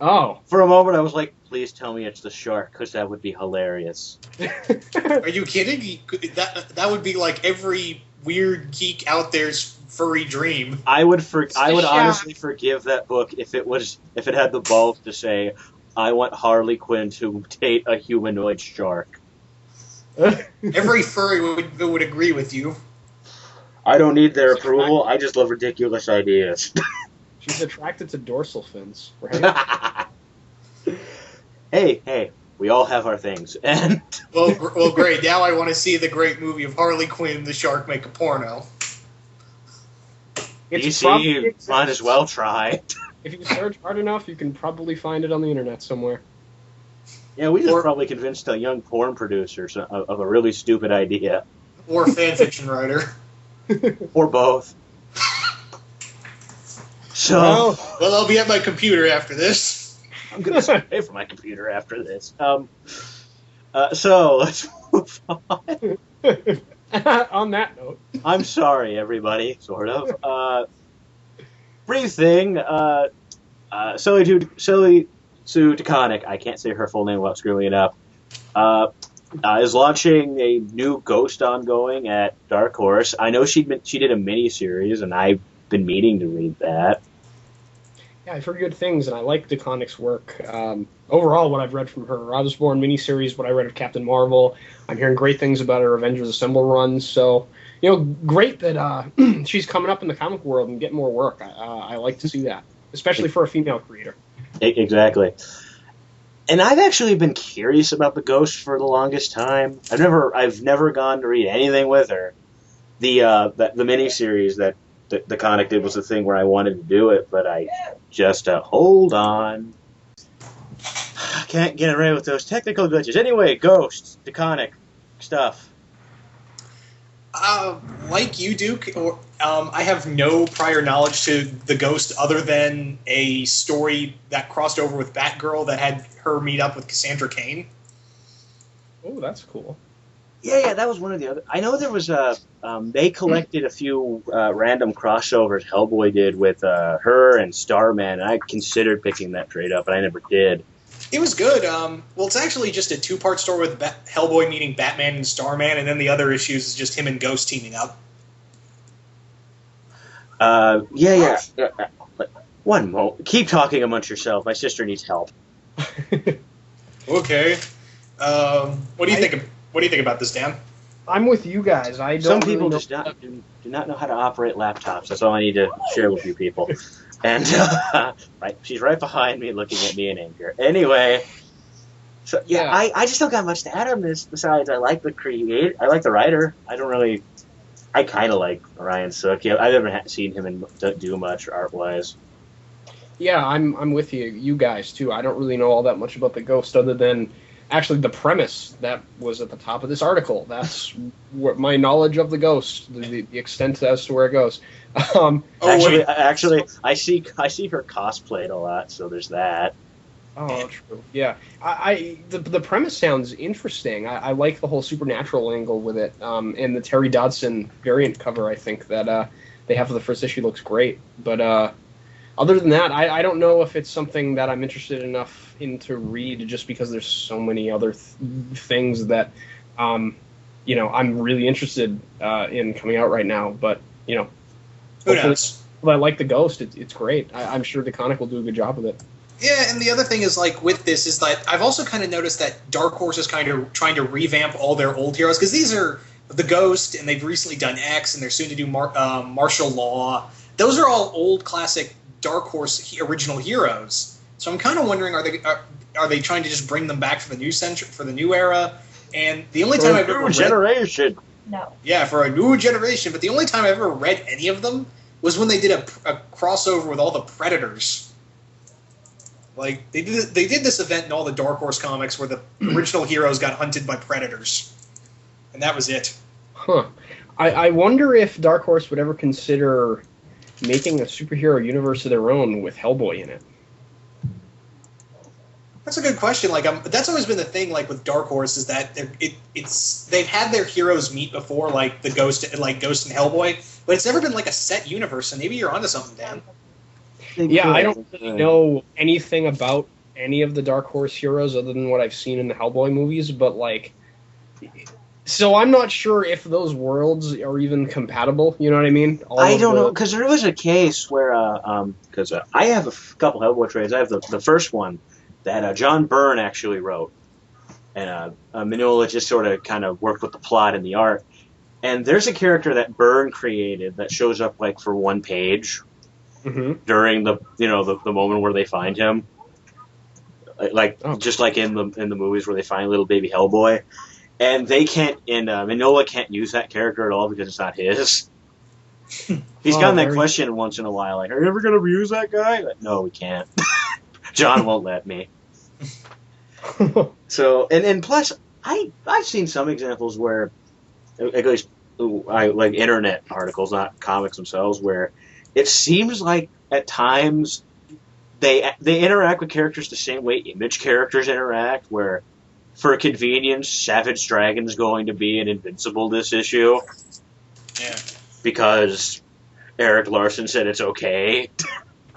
Speaker 2: Oh.
Speaker 1: For a moment I was like, please tell me it's the shark, because that would be hilarious.
Speaker 3: Are you kidding? That would be like every weird geek out there's furry dream.
Speaker 1: I would honestly forgive that book if it had the balls to say, I want Harley Quinn to date a humanoid shark.
Speaker 3: Every furry would agree with you.
Speaker 1: I don't need their approval. I just love ridiculous ideas.
Speaker 2: She's attracted to dorsal fins, right?
Speaker 1: Hey, we all have our things. And
Speaker 3: well, great. Now I want to see the great movie of Harley Quinn and the shark make a porno.
Speaker 1: DC might as well try.
Speaker 2: If you search hard enough, you can probably find it on the internet somewhere.
Speaker 1: Yeah, we just probably convinced a young porn producer of a really stupid idea.
Speaker 3: Or a fanfiction writer.
Speaker 1: Or both. So,
Speaker 3: well, I'll be at my computer after this.
Speaker 1: I'm going to pay for my computer after this. So, let's move on.
Speaker 2: On that note.
Speaker 1: I'm sorry, everybody, sort of. Brief thing, Silly Sue DeConnick, I can't say her full name without screwing it up, is launching a new Ghost ongoing at Dark Horse. I know she did a mini-series, and I've been meaning to read that.
Speaker 2: Yeah, I've heard good things, and I like DeConnick's work. Overall, what I've read from her I Was Born miniseries, what I read of Captain Marvel, I'm hearing great things about her Avengers Assemble runs, so, great that she's coming up in the comic world and getting more work. I like to see that, especially for a female creator.
Speaker 1: Exactly. And I've actually been curious about the Ghost for the longest time. I've never gone to read anything with her. The miniseries that the comic did was the thing where I wanted to do it, but I just hold on. I can't get away with those technical glitches. Anyway, Ghost, DeConnick stuff.
Speaker 3: Like you, Duke, I have no prior knowledge to the Ghost other than a story that crossed over with Batgirl that had her meet up with Cassandra Cain.
Speaker 2: Oh, that's cool.
Speaker 1: Yeah, that was one of the other. I know there was they collected a few random crossovers Hellboy did with her and Starman, and I considered picking that trade up, but I never did.
Speaker 3: It was good. Well, it's actually just a two-part story with Hellboy meeting Batman and Starman, and then the other issues is just him and Ghost teaming up.
Speaker 1: Yeah. One moment. Keep talking amongst yourself. My sister needs help.
Speaker 3: Okay. What do you think? What do you think about this, Dan?
Speaker 2: I'm with you guys. I don't.
Speaker 1: Some people
Speaker 2: really
Speaker 1: do not know how to operate laptops. That's all I need to share with you people. And right, she's right behind me, looking at me in anger. Anyway, so yeah, I just don't got much to add on this. Besides, I like the I like the writer. I kind of like Ryan Sook. Yeah, I've never seen him do much art wise.
Speaker 2: Yeah, I'm with you guys too. I don't really know all that much about the Ghost, other than actually the premise that was at the top of this article. That's what my knowledge of the Ghost, the extent as to where it goes.
Speaker 1: Actually, I see her cosplayed a lot, so there's that.
Speaker 2: Oh, true. Yeah, the premise sounds interesting. I like the whole supernatural angle with it, and the Terry Dodson variant cover. I think that they have for the first issue looks great, but other than that, I don't know if it's something that I'm interested enough in to read, just because there's so many other things that I'm really interested in coming out right now. But
Speaker 3: who knows?
Speaker 2: I like the Ghost. It's great. I'm sure DECONNICK will do a good job with it.
Speaker 3: Yeah, and the other thing is, like, with this is that I've also kind of noticed that Dark Horse is kind of trying to revamp all their old heroes, because these are the Ghost, and they've recently done X, and they're soon to do Martial Law. Those are all old classic Dark Horse original heroes. So I'm kind of wondering, are they trying to just bring them back for the new era? And the only time I've ever read,
Speaker 1: generation.
Speaker 4: No.
Speaker 3: Yeah, for a new generation. But the only time I've ever read any of them was when they did a crossover with all the Predators. Like, they did this event in all the Dark Horse comics where the original heroes got hunted by predators. And that was it.
Speaker 2: Huh. I wonder if Dark Horse would ever consider making a superhero universe of their own with Hellboy in it.
Speaker 3: That's a good question. Like, that's always been the thing. Like with Dark Horse, is that they've had their heroes meet before, like Ghost and Hellboy, but it's never been like a set universe. And maybe you're onto something, Dan.
Speaker 2: Yeah, I don't really know anything about any of the Dark Horse heroes other than what I've seen in the Hellboy movies, but like, so I'm not sure if those worlds are even compatible. You know what I mean?
Speaker 1: I don't know, because there was a case where, because I have a couple Hellboy trades. I have the first one that John Byrne actually wrote, and Mignola just sort of kind of worked with the plot and the art. And there's a character that Byrne created that shows up like for one page. Mm-hmm. During the moment where they find him, just like in the movies where they find little baby Hellboy, and they can't, and Mignola can't use that character at all because it's not his. He's gotten that question once in a while, like, "Are you ever going to reuse that guy?" Like, no, we can't. John won't let me. So, and plus, I've seen some examples where, at least, like internet articles, not comics themselves, where it seems like at times they interact with characters the same way Image characters interact, where for convenience, Savage Dragon's going to be an Invincible this issue.
Speaker 3: Yeah. Because
Speaker 1: Eric Larson said it's okay.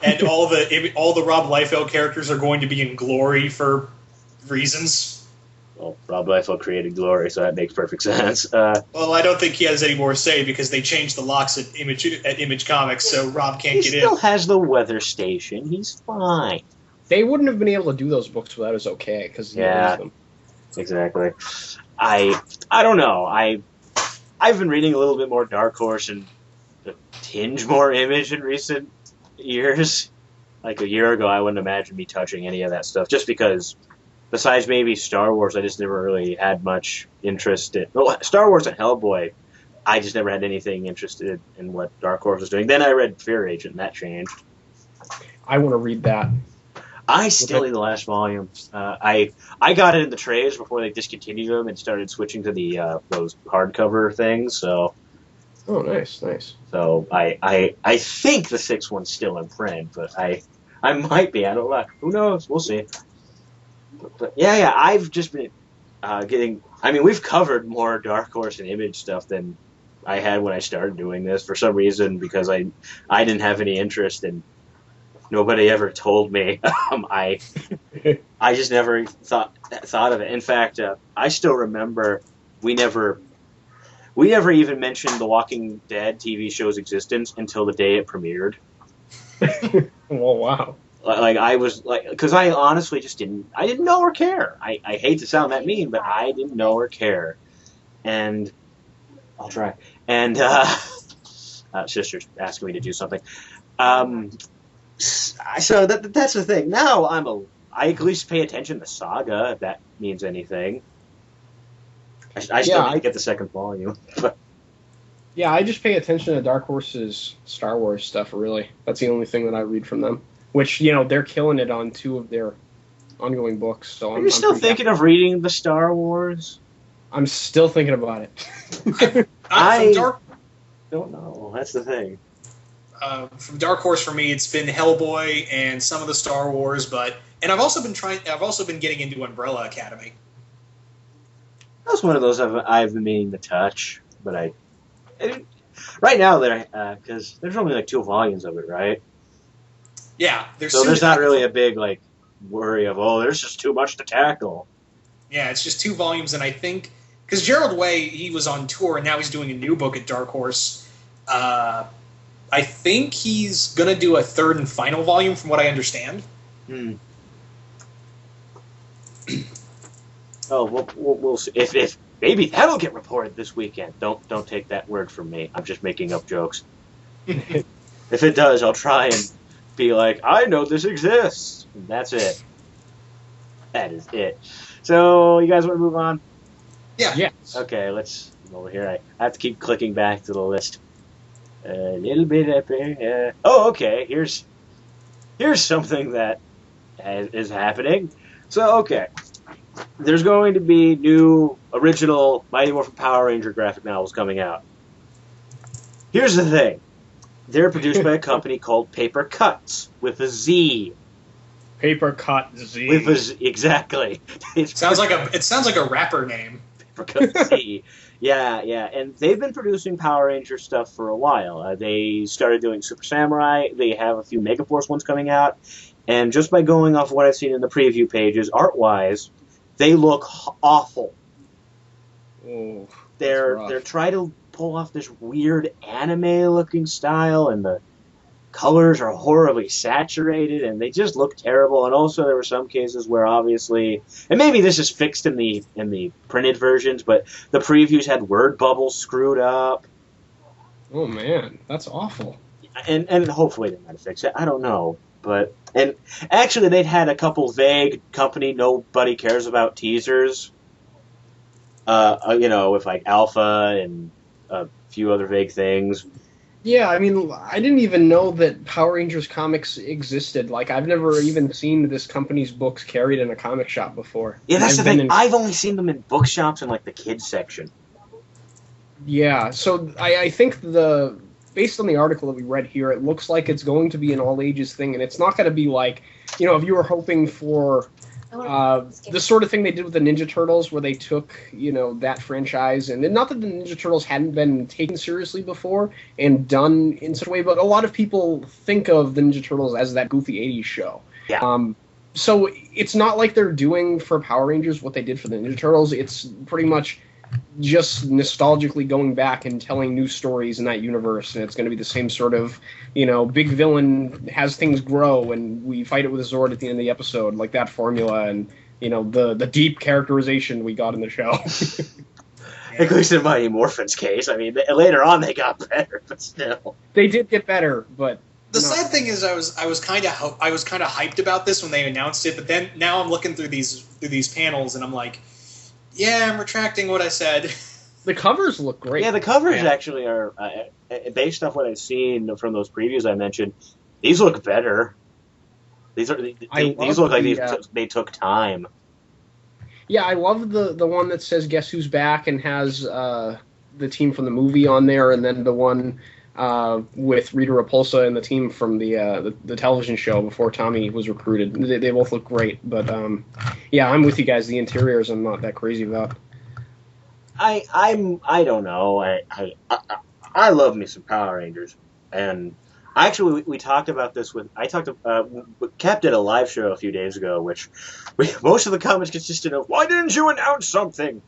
Speaker 3: And all the Rob Liefeld characters are going to be in Glory for reasons.
Speaker 1: Well, Rob Liefeld created Glory, so that makes perfect sense.
Speaker 3: Well, I don't think he has any more say because they changed the locks at Image Comics, so Rob can't get in.
Speaker 1: He still has the weather station. He's fine.
Speaker 2: They wouldn't have been able to do those books without his okay, because he owns them.
Speaker 1: Exactly. I don't know. I've been reading a little bit more Dark Horse and a tinge more Image in recent years. Like a year ago, I wouldn't imagine me touching any of that stuff, just because, besides maybe Star Wars, I just never really had much interest in... Well, Star Wars and Hellboy, I just never had anything interested in what Dark Horse was doing. Then I read Fear Agent, and that changed.
Speaker 2: I want to read that.
Speaker 1: I still need the last volume. I got it in the trades before they discontinued them and started switching to the those hardcover things. So,
Speaker 2: oh, nice.
Speaker 1: So I think the sixth one's still in print, but I might be. I don't know. Who knows? We'll see. But yeah. I've just been getting. I mean, we've covered more Dark Horse and Image stuff than I had when I started doing this for some reason, because I didn't have any interest in. Nobody ever told me. I just never thought of it. In fact, I still remember we we never even mentioned the Walking Dead TV show's existence until the day it premiered.
Speaker 2: Oh, wow.
Speaker 1: Like I was like, because I honestly just I didn't know or care. I hate to sound that mean, but I didn't know or care. And I'll try. And sister's asking me to do something. So that's the thing. Now I at least pay attention to Saga, if that means anything. I still need to get the second volume.
Speaker 2: Yeah, I just pay attention to Dark Horse's Star Wars stuff, really. That's the only thing that I read from them. Which, they're killing it on 2 of their ongoing books. So
Speaker 1: Are you still thinking of reading the Star Wars?
Speaker 2: I'm still thinking about it.
Speaker 1: I don't know. That's the thing.
Speaker 3: From Dark Horse, for me, it's been Hellboy and some of the Star Wars, and I've also been getting into Umbrella Academy.
Speaker 1: That's one of those I've been meaning to touch, but I right now because there's only like 2 volumes of it, right?
Speaker 3: Yeah,
Speaker 1: there's not really a big worry of there's just too much to tackle.
Speaker 3: Yeah, it's just 2 volumes, and I think because Gerald Way, he was on tour and now he's doing a new book at Dark Horse. I think he's gonna do a 3rd and final volume, from what I understand.
Speaker 1: Oh, we'll see. If maybe that'll get reported this weekend. Don't take that word from me. I'm just making up jokes. If it does, I'll try and be like, I know this exists. And that's it. That is it. So, you guys want to move on?
Speaker 3: Yeah.
Speaker 2: Yes.
Speaker 1: Okay, let's go over here. I have to keep clicking back to the list. A little bit up here. Oh, okay. Here's something that is happening. So, okay. There's going to be new original Mighty Morphin Power Ranger graphic novels coming out. Here's the thing. They're produced by a company called Paper Cuts, with a Z.
Speaker 2: Paper Cut Z.
Speaker 1: With a Z, exactly.
Speaker 3: It sounds like a rapper name.
Speaker 1: Paper Cut Z. Yeah, and they've been producing Power Ranger stuff for a while. They started doing Super Samurai. They have a few Megaforce ones coming out, and just by going off what I've seen in the preview pages, art-wise, they look awful.
Speaker 2: Oh,
Speaker 1: they're trying to pull off this weird anime-looking style, and the colors are horribly saturated, and they just look terrible. And also, there were some cases where obviously, and maybe this is fixed in the printed versions, but the previews had word bubbles screwed up.
Speaker 2: Oh man, that's awful.
Speaker 1: And hopefully they might fix it. I don't know, and actually they'd had a couple vague company nobody cares about teasers. With like Alpha and a few other vague things.
Speaker 2: Yeah, I mean, I didn't even know that Power Rangers comics existed. Like, I've never even seen this company's books carried in a comic shop before.
Speaker 1: Yeah, that's the thing. I've only seen them in bookshops in, like, the kids section.
Speaker 2: Yeah, so I think based on the article that we read here, it looks like it's going to be an all-ages thing, and it's not going to be like, if you were hoping for the sort of thing they did with the Ninja Turtles, where they took, that franchise, and not that the Ninja Turtles hadn't been taken seriously before and done in such a way, but a lot of people think of the Ninja Turtles as that goofy 80s show.
Speaker 1: Yeah.
Speaker 2: So it's not like they're doing for Power Rangers what they did for the Ninja Turtles. It's pretty much just nostalgically going back and telling new stories in that universe, and it's going to be the same sort of, big villain has things grow, and we fight it with a Zord at the end of the episode, like that formula, and, the deep characterization we got in the show.
Speaker 1: At least in Mighty Morphin's case. I mean, later on they got better, but still.
Speaker 2: They did get better, but...
Speaker 3: The sad thing is, I was kind of hyped about this when they announced it, but then now I'm looking through these panels, and I'm like, yeah, I'm retracting what I said.
Speaker 2: The covers look great.
Speaker 1: Yeah, the covers actually are, based off what I've seen from those previews I mentioned, these look better. These look like they took time.
Speaker 2: Yeah, I love the one that says "Guess Who's Back" and has the team from the movie on there, and then the one with Rita Repulsa and the team from the television show before Tommy was recruited. They both look great, but yeah, I'm with you guys. The interiors I'm not that crazy about.
Speaker 1: I don't know. I love me some Power Rangers, and actually we talked about this Cap did a live show a few days ago, which most of the comments consisted of, "Why didn't you announce something?"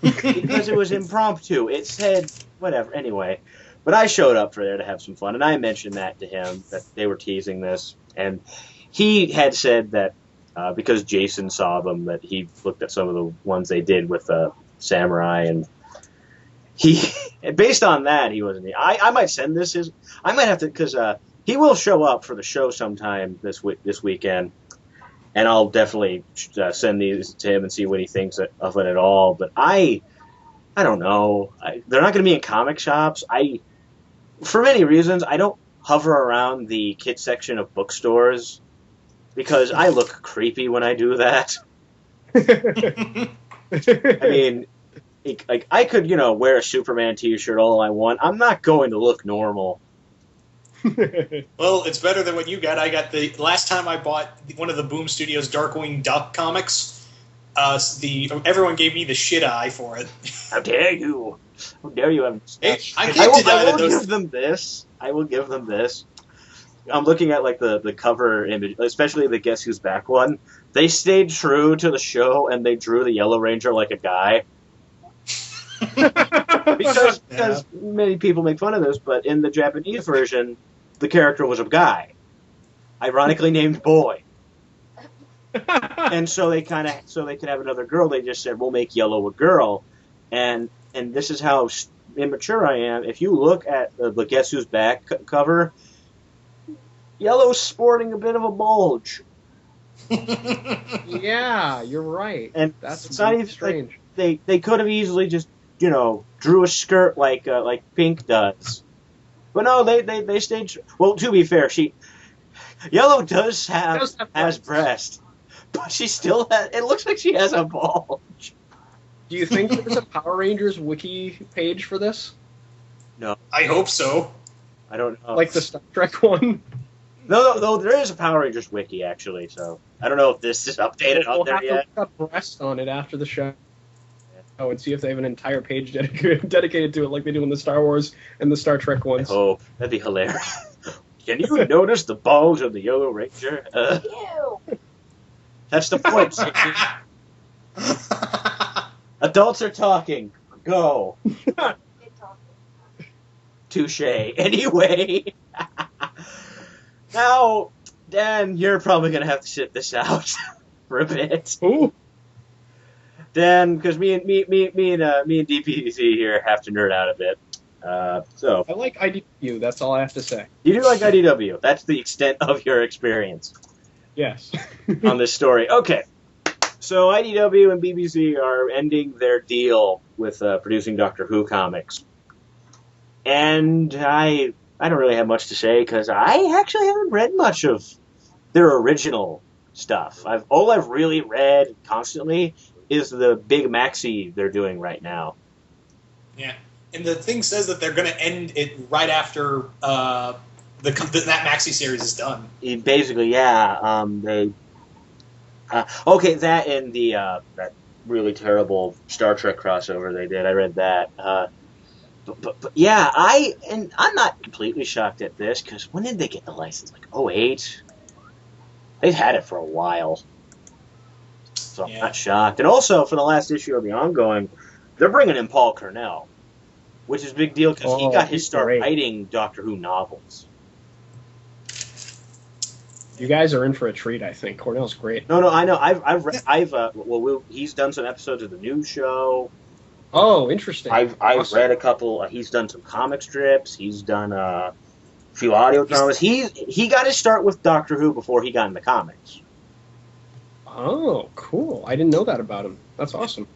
Speaker 1: because it was impromptu. It said whatever. Anyway, but I showed up for there to have some fun, and I mentioned that to him, that they were teasing this, and he had said that because Jason saw them, that he looked at some of the ones they did with Samurai, and he, based on that, he wasn't. I might send this I might have to, because he will show up for the show sometime this weekend, and I'll definitely send these to him and see what he thinks of it at all. But I don't know. They're not going to be in comic shops. For many reasons, I don't hover around the kid section of bookstores because I look creepy when I do that. I mean, like I could, wear a Superman T-shirt all I want. I'm not going to look normal.
Speaker 3: Well, it's better than what you got. I got the last time I bought one of the Boom Studios Darkwing Duck comics. Everyone gave me the shit eye for it.
Speaker 1: How dare you? How dare you have?
Speaker 3: I will
Speaker 1: give them this. I will give them this. I'm looking at like the cover image, especially the Guess Who's Back one. They stayed true to the show and they drew the Yellow Ranger like a guy. because many people make fun of this, but in the Japanese version, the character was a guy, ironically named Boy. And so they could have another girl. They just said, we'll make Yellow a girl, and this is how immature I am. If you look at the Guess Who's Back cover, Yellow's sporting a bit of a bulge.
Speaker 2: Yeah, you're right.
Speaker 1: And
Speaker 2: that's
Speaker 1: not even
Speaker 2: strange.
Speaker 1: Like, they could have easily just drew a skirt like Pink does, but no, they stayed. Well, to be fair, Yellow has breast, but she still has. It looks like she has a bulge.
Speaker 2: Do you think there's a Power Rangers wiki page for this?
Speaker 1: No,
Speaker 3: I hope so.
Speaker 1: I don't know.
Speaker 2: Like the Star Trek one.
Speaker 1: No, there is a Power Rangers wiki actually. So I don't know if this is updated on there yet.
Speaker 2: We'll have to breast on it after the show. Oh, and see if they have an entire page dedicated to it, like they do in the Star Wars and the Star Trek ones.
Speaker 1: Oh, that'd be hilarious. Can you notice the bulge of the Yellow Ranger? That's the point. Adults are talking. Go. Touche. Anyway. Now, Dan, you're probably going to have to sit this out for a bit.
Speaker 2: Ooh.
Speaker 1: Dan, because me and DPC here have to nerd out a bit. So
Speaker 2: I like IDW. That's all I have to say.
Speaker 1: You do like IDW. That's the extent of your experience.
Speaker 2: Yes.
Speaker 1: On this story. Okay. So IDW and BBC are ending their deal with producing Doctor Who comics, and I don't really have much to say because I actually haven't read much of their original stuff. All I've really read constantly is the big maxi they're doing right now.
Speaker 3: Yeah, and the thing says that they're going to end it right after that maxi series is done.
Speaker 1: Basically, yeah. Okay, that and the that really terrible Star Trek crossover they did. I read that. But yeah, I'm not completely shocked at this because when did they get the license? Like 2008? They've had it for a while. So I'm not shocked. And also, for the last issue of the ongoing, they're bringing in Paul Cornell, which is a big deal because he got his start writing Doctor Who novels.
Speaker 2: You guys are in for a treat, I think. Cornell's great.
Speaker 1: No, I know. He's done some episodes of the new show.
Speaker 2: Oh, interesting.
Speaker 1: I've read a couple. He's done some comic strips. He's done a few audio dramas. He got his start with Doctor Who before he got into comics.
Speaker 2: Oh, cool. I didn't know that about him. That's awesome.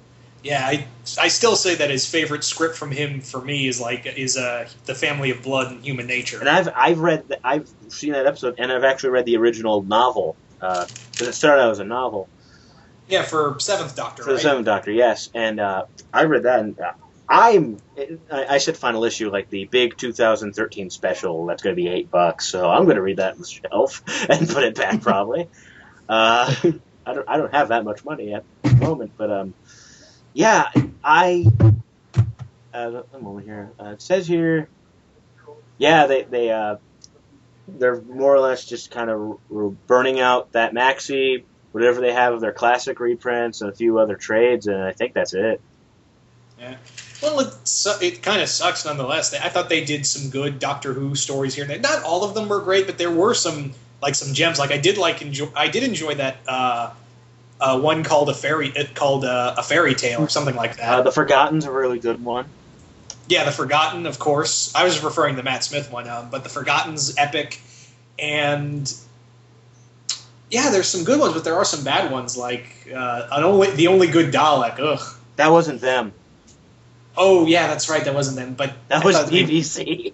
Speaker 3: Yeah, I still say that his favorite script from him for me is The Family of Blood and Human Nature.
Speaker 1: And I've seen that episode, and I've actually read the original novel because it started out as a novel.
Speaker 3: Yeah, for Seventh Doctor.
Speaker 1: For the Seventh Doctor, yes, and I read that, and I said final issue like the big 2013 special. That's going to be $8, so I'm going to read that on the shelf and put it back probably. I don't have that much money at the moment, but yeah, a moment here. It says here, yeah, they're more or less just kind of burning out that maxi, whatever they have of their classic reprints and a few other trades, and I think that's it.
Speaker 3: Yeah. Well, it kind of sucks nonetheless. I thought they did some good Doctor Who stories here and there. Not all of them were great, but there were some gems. Like I did enjoy that one called a fairy tale or something like that.
Speaker 1: The Forgotten's a really good one.
Speaker 3: Yeah, The Forgotten, of course. I was referring to the Matt Smith one, but The Forgotten's epic, and yeah, there's some good ones, but there are some bad ones, like The Only Good Dalek. Ugh.
Speaker 1: That wasn't them.
Speaker 3: Oh yeah, that's right. That wasn't them, but
Speaker 1: that was BBC.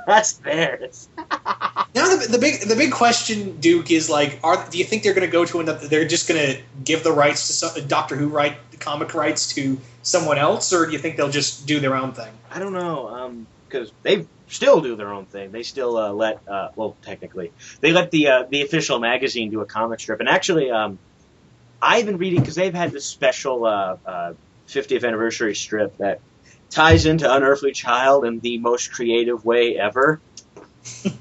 Speaker 1: That's theirs.
Speaker 3: Now the big question, Duke, is like, do you think they're going to go to another? They're just going to give the rights to Doctor Who comic rights to someone else, or do you think they'll just do their own thing?
Speaker 1: I don't know, because they still do their own thing. They still technically they let the official magazine do a comic strip, and actually, I've been reading because they've had this special 50th anniversary strip that ties into Unearthly Child in the most creative way ever,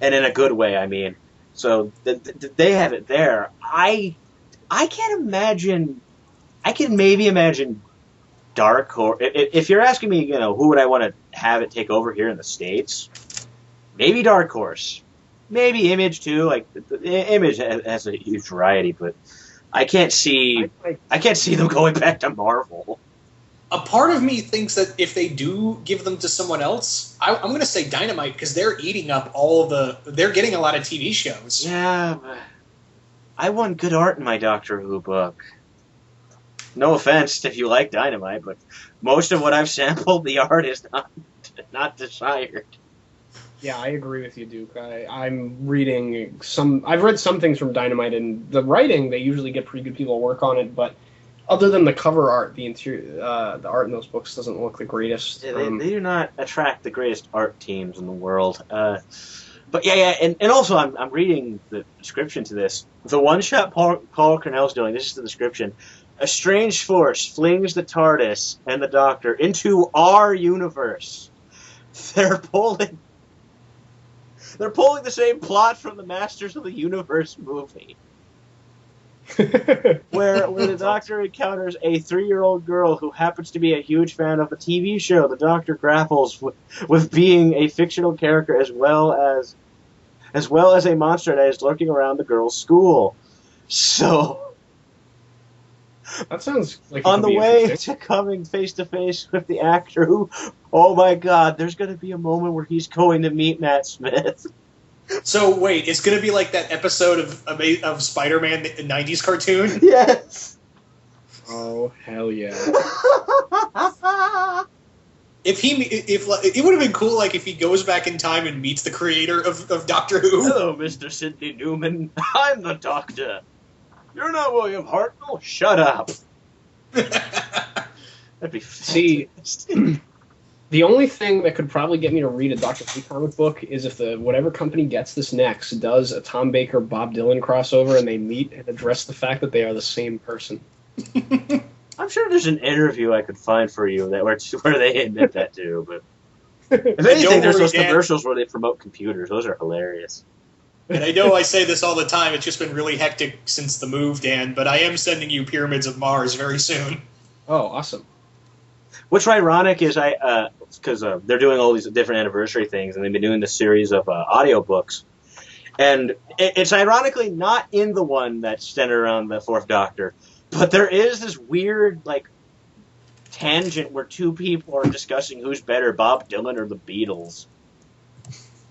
Speaker 1: and in a good way, I mean. So they have it there. I can't imagine. I can maybe imagine Dark Horse. If you're asking me, who would I want to have it take over here in the States? Maybe Dark Horse. Maybe Image too. Like Image has a huge variety, but I can't see them going back to Marvel.
Speaker 3: A part of me thinks that if they do give them to someone else, I'm going to say Dynamite, because they're eating up they're getting a lot of TV shows.
Speaker 1: Yeah, but I want good art in my Doctor Who book. No offense if you like Dynamite, but most of what I've sampled, the art is not desired.
Speaker 2: Yeah, I agree with you, Duke. I'm reading I've read some things from Dynamite, and the writing, they usually get pretty good people to work on it, but other than the cover art, the interior, the art in those books doesn't look the greatest.
Speaker 1: Yeah, they do not attract the greatest art teams in the world. But yeah, and also I'm reading the description to this. The one-shot Paul Cornell's doing, this is the description. A strange force flings the TARDIS and the Doctor into our universe. They're pulling the same plot from the Masters of the Universe movie. where the Doctor encounters a 3-year-old girl who happens to be a huge fan of the TV show. The Doctor grapples with being a fictional character as well as a monster that is lurking around the girl's school. So
Speaker 2: that sounds like
Speaker 1: on the way to coming face to face with the actor who, oh my God, there's going to be a moment where he's going to meet Matt Smith.
Speaker 3: So wait, it's going to be like that episode of Spider-Man, the 90s cartoon?
Speaker 1: Yes.
Speaker 2: Oh, hell yeah.
Speaker 3: It would have been cool, like, if he goes back in time and meets the creator of Doctor Who.
Speaker 1: Hello, Mr. Sidney Newman. I'm the Doctor. You're not William Hartnell? Shut up. That'd be fantastic.
Speaker 2: The only thing that could probably get me to read a Doctor Who comic book is if whatever company gets this next does a Tom Baker Bob Dylan crossover and they meet and address the fact that they are the same person.
Speaker 1: I'm sure there's an interview I could find for you where they admit that too. But if anything, there's those commercials where they promote computers. Those are hilarious.
Speaker 3: And I know I say this all the time. It's just been really hectic since the move, Dan. But I am sending you Pyramids of Mars very soon.
Speaker 2: Oh, awesome.
Speaker 1: What's ironic is because they're doing all these different anniversary things, and they've been doing this series of audiobooks. And it's ironically not in the one that's centered around the Fourth Doctor, but there is this weird, like, tangent where two people are discussing who's better, Bob Dylan or the Beatles.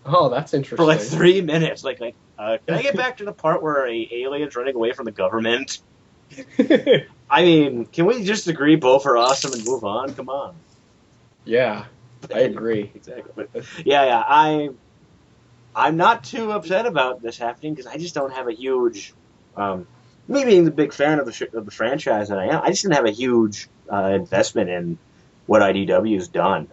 Speaker 2: Oh, that's interesting.
Speaker 1: For like 3 minutes. Like, can I get back to the part where an alien's running away from the government? I mean, can we just agree both are awesome and move on? Come on.
Speaker 2: Yeah, I agree.
Speaker 1: Exactly. But, yeah, I'm not too upset about this happening because I just don't have a huge, me being the big fan of the franchise that I am, I just didn't have a huge investment in what IDW's done.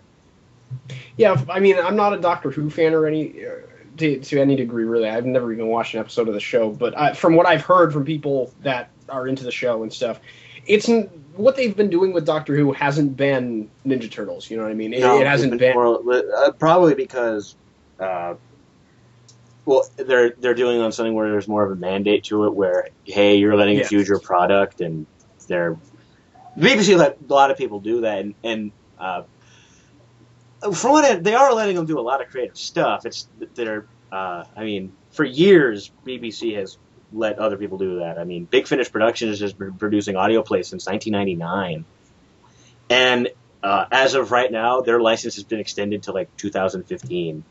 Speaker 2: Yeah, I mean, I'm not a Doctor Who fan or to any degree, really. I've never even watched an episode of the show, but from what I've heard from people that are into the show and stuff, what they've been doing with Doctor Who hasn't been Ninja Turtles. You know what I mean? It hasn't been
Speaker 1: probably because, well, they're doing on something where there's more of a mandate to it, where hey, you're letting us use your product, and BBC let a lot of people do that, and For what they are letting them do a lot of creative stuff. It's they're I mean, for years BBC has let other people do that. I mean, Big Finish Productions has been producing audio plays since 1999, and as of right now, their license has been extended to like 2015.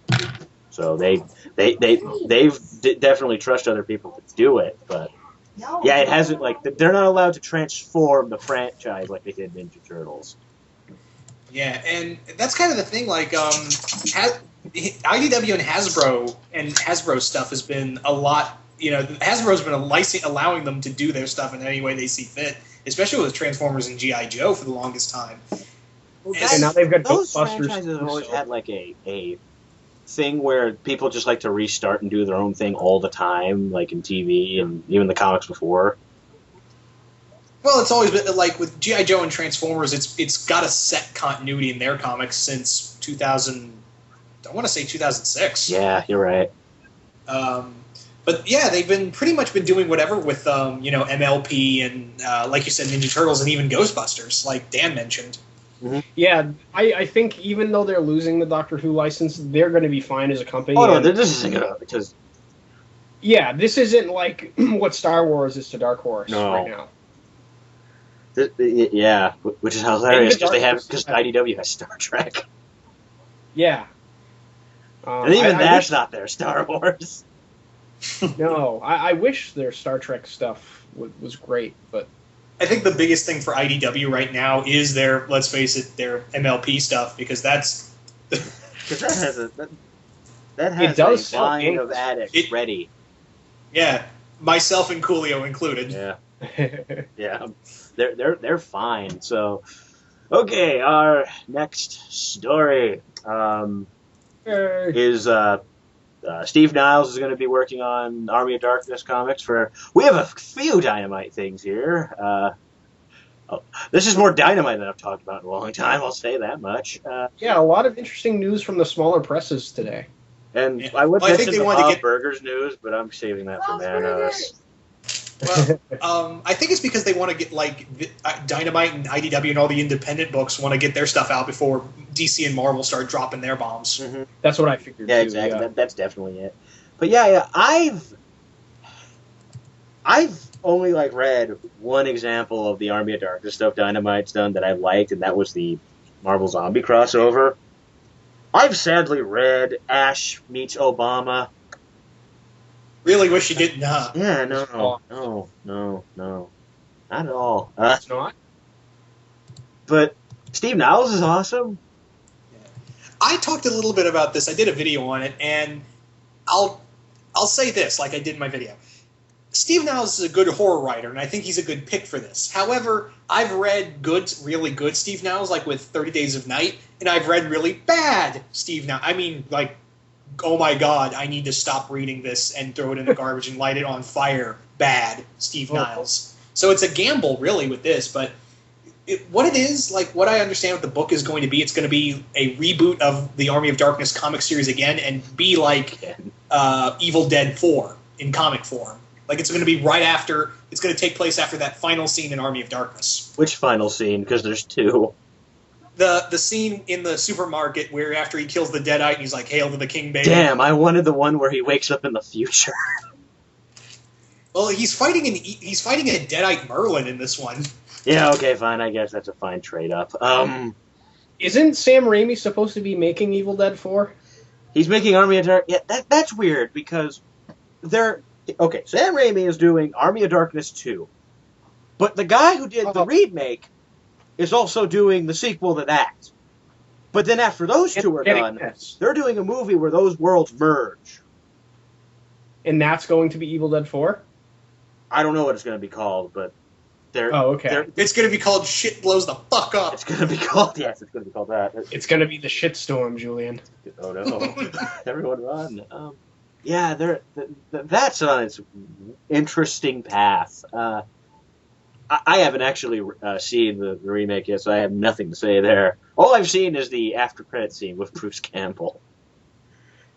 Speaker 1: So they've definitely trust other people to do it, but yeah, it hasn't like they're not allowed to transform the franchise like they did Ninja Turtles.
Speaker 3: Yeah, and that's kind of the thing. Like, IDW and Hasbro stuff has been a lot. You know, Hasbro's been allowing them to do their stuff in any way they see fit, especially with Transformers and G.I. Joe for the longest time.
Speaker 2: And now they've got
Speaker 1: those
Speaker 2: Ghostbusters.
Speaker 1: franchises have always had like a thing where people just like to restart and do their own thing all the time, like in TV and even the comics before.
Speaker 3: Well, it's always been like with G.I. Joe and Transformers. It's got a set continuity in their comics since 2000. I want to say 2006.
Speaker 1: Yeah, you're right.
Speaker 3: But yeah, they've been pretty much been doing whatever with MLP and like you said, Ninja Turtles and even Ghostbusters, like Dan mentioned.
Speaker 1: Mm-hmm.
Speaker 2: Yeah, I think even though they're losing the Doctor Who license, they're going to be fine as a company.
Speaker 1: Oh no, this isn't gonna because
Speaker 2: yeah, this isn't like what Star Wars is to Dark Horse right now.
Speaker 1: Yeah, which is hilarious because IDW has Star Trek.
Speaker 2: Yeah,
Speaker 1: and even that's not their Star Wars.
Speaker 2: No, I wish their Star Trek stuff was great, but
Speaker 3: I think the biggest thing for IDW right now is their, let's face it, their MLP stuff, because that's
Speaker 1: because that has a line of addicts ready.
Speaker 3: Yeah, myself and Coolio included.
Speaker 1: Yeah, yeah, they're fine. So, okay, our next story is Steve Niles is going to be working on Army of Darkness comics we have a few Dynamite things here. This is more Dynamite than I've talked about in a long time, I'll say that much.
Speaker 2: Yeah, a lot of interesting news from the smaller presses today.
Speaker 1: And yeah. I would mention the Bob Burgers news, but I'm saving that for Manos.
Speaker 3: Well, I think it's because they want to get, like, Dynamite and IDW and all the independent books want to get their stuff out before DC and Marvel start dropping their bombs.
Speaker 2: Mm-hmm. That's what I figured,
Speaker 1: yeah,
Speaker 2: too.
Speaker 1: Exactly.
Speaker 2: Yeah.
Speaker 1: That's definitely it. But yeah, I've only, like, read one example of the Army of Darkness stuff Dynamite's done that I liked, and that was the Marvel Zombie crossover. I've sadly read Ash Meets Obama.
Speaker 3: Really wish you didn't, huh?
Speaker 1: Yeah, no. Not at all.
Speaker 2: It's not?
Speaker 1: But Steve Niles is awesome.
Speaker 3: Yeah. I talked a little bit about this. I did a video on it, and I'll say this, like I did in my video. Steve Niles is a good horror writer, and I think he's a good pick for this. However, I've read really good Steve Niles, like with 30 Days of Night, and I've read really bad Steve Niles. I mean, like, oh my God, I need to stop reading this and throw it in the garbage and light it on fire. Bad Steve Niles. So it's a gamble, really, with this. But what it is, like what I understand what the book is going to be, it's going to be a reboot of the Army of Darkness comic series again and be like Evil Dead 4 in comic form. Like it's going to be it's going to take place after that final scene in Army of Darkness.
Speaker 1: Which final scene? Because there's two.
Speaker 3: The scene in the supermarket where after he kills the Deadite and he's like, "Hail to the King, baby."
Speaker 1: Damn, I wanted the one where he wakes up in the future.
Speaker 3: Well, he's fighting a Deadite Merlin in this one.
Speaker 1: Yeah, okay, fine. I guess that's a fine trade-up.
Speaker 2: Isn't Sam Raimi supposed to be making Evil Dead 4?
Speaker 1: He's making Army of Darkness. Yeah, that's weird because okay, Sam Raimi is doing Army of Darkness 2. But the guy who did the remake is also doing the sequel to that. But then after those two are done, they're doing a movie where those worlds merge.
Speaker 2: And that's going to be Evil Dead 4?
Speaker 1: I don't know what it's going to be called, but
Speaker 3: it's going to be called Shit Blows the Fuck Up.
Speaker 1: It's going to be called, yes, it's going to be called that.
Speaker 2: It's going to be the shitstorm, Julian.
Speaker 1: Oh no. Everyone run. Yeah, that's on its interesting path. I haven't actually seen the remake yet, so I have nothing to say there. All I've seen is the after-credit scene with Bruce Campbell.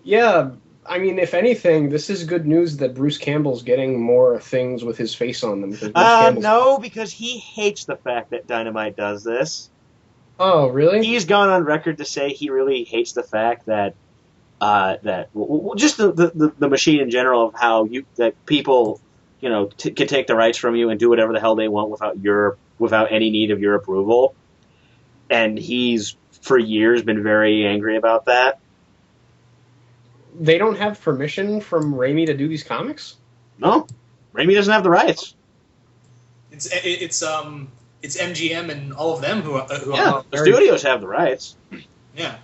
Speaker 2: Yeah, I mean, if anything, this is good news that Bruce Campbell's getting more things with his face on them.
Speaker 1: No, because he hates the fact that Dynamite does this.
Speaker 2: Oh, really?
Speaker 1: He's gone on record to say he really hates the fact that just the machine in general of how that people can take the rights from you and do whatever the hell they want without any need of your approval. And he's for years been very angry about that.
Speaker 2: They don't have permission from Raimi to do these comics?
Speaker 1: No, Raimi doesn't have the rights.
Speaker 3: It's MGM and all of them who
Speaker 1: yeah, the studios have the rights.
Speaker 3: Yeah.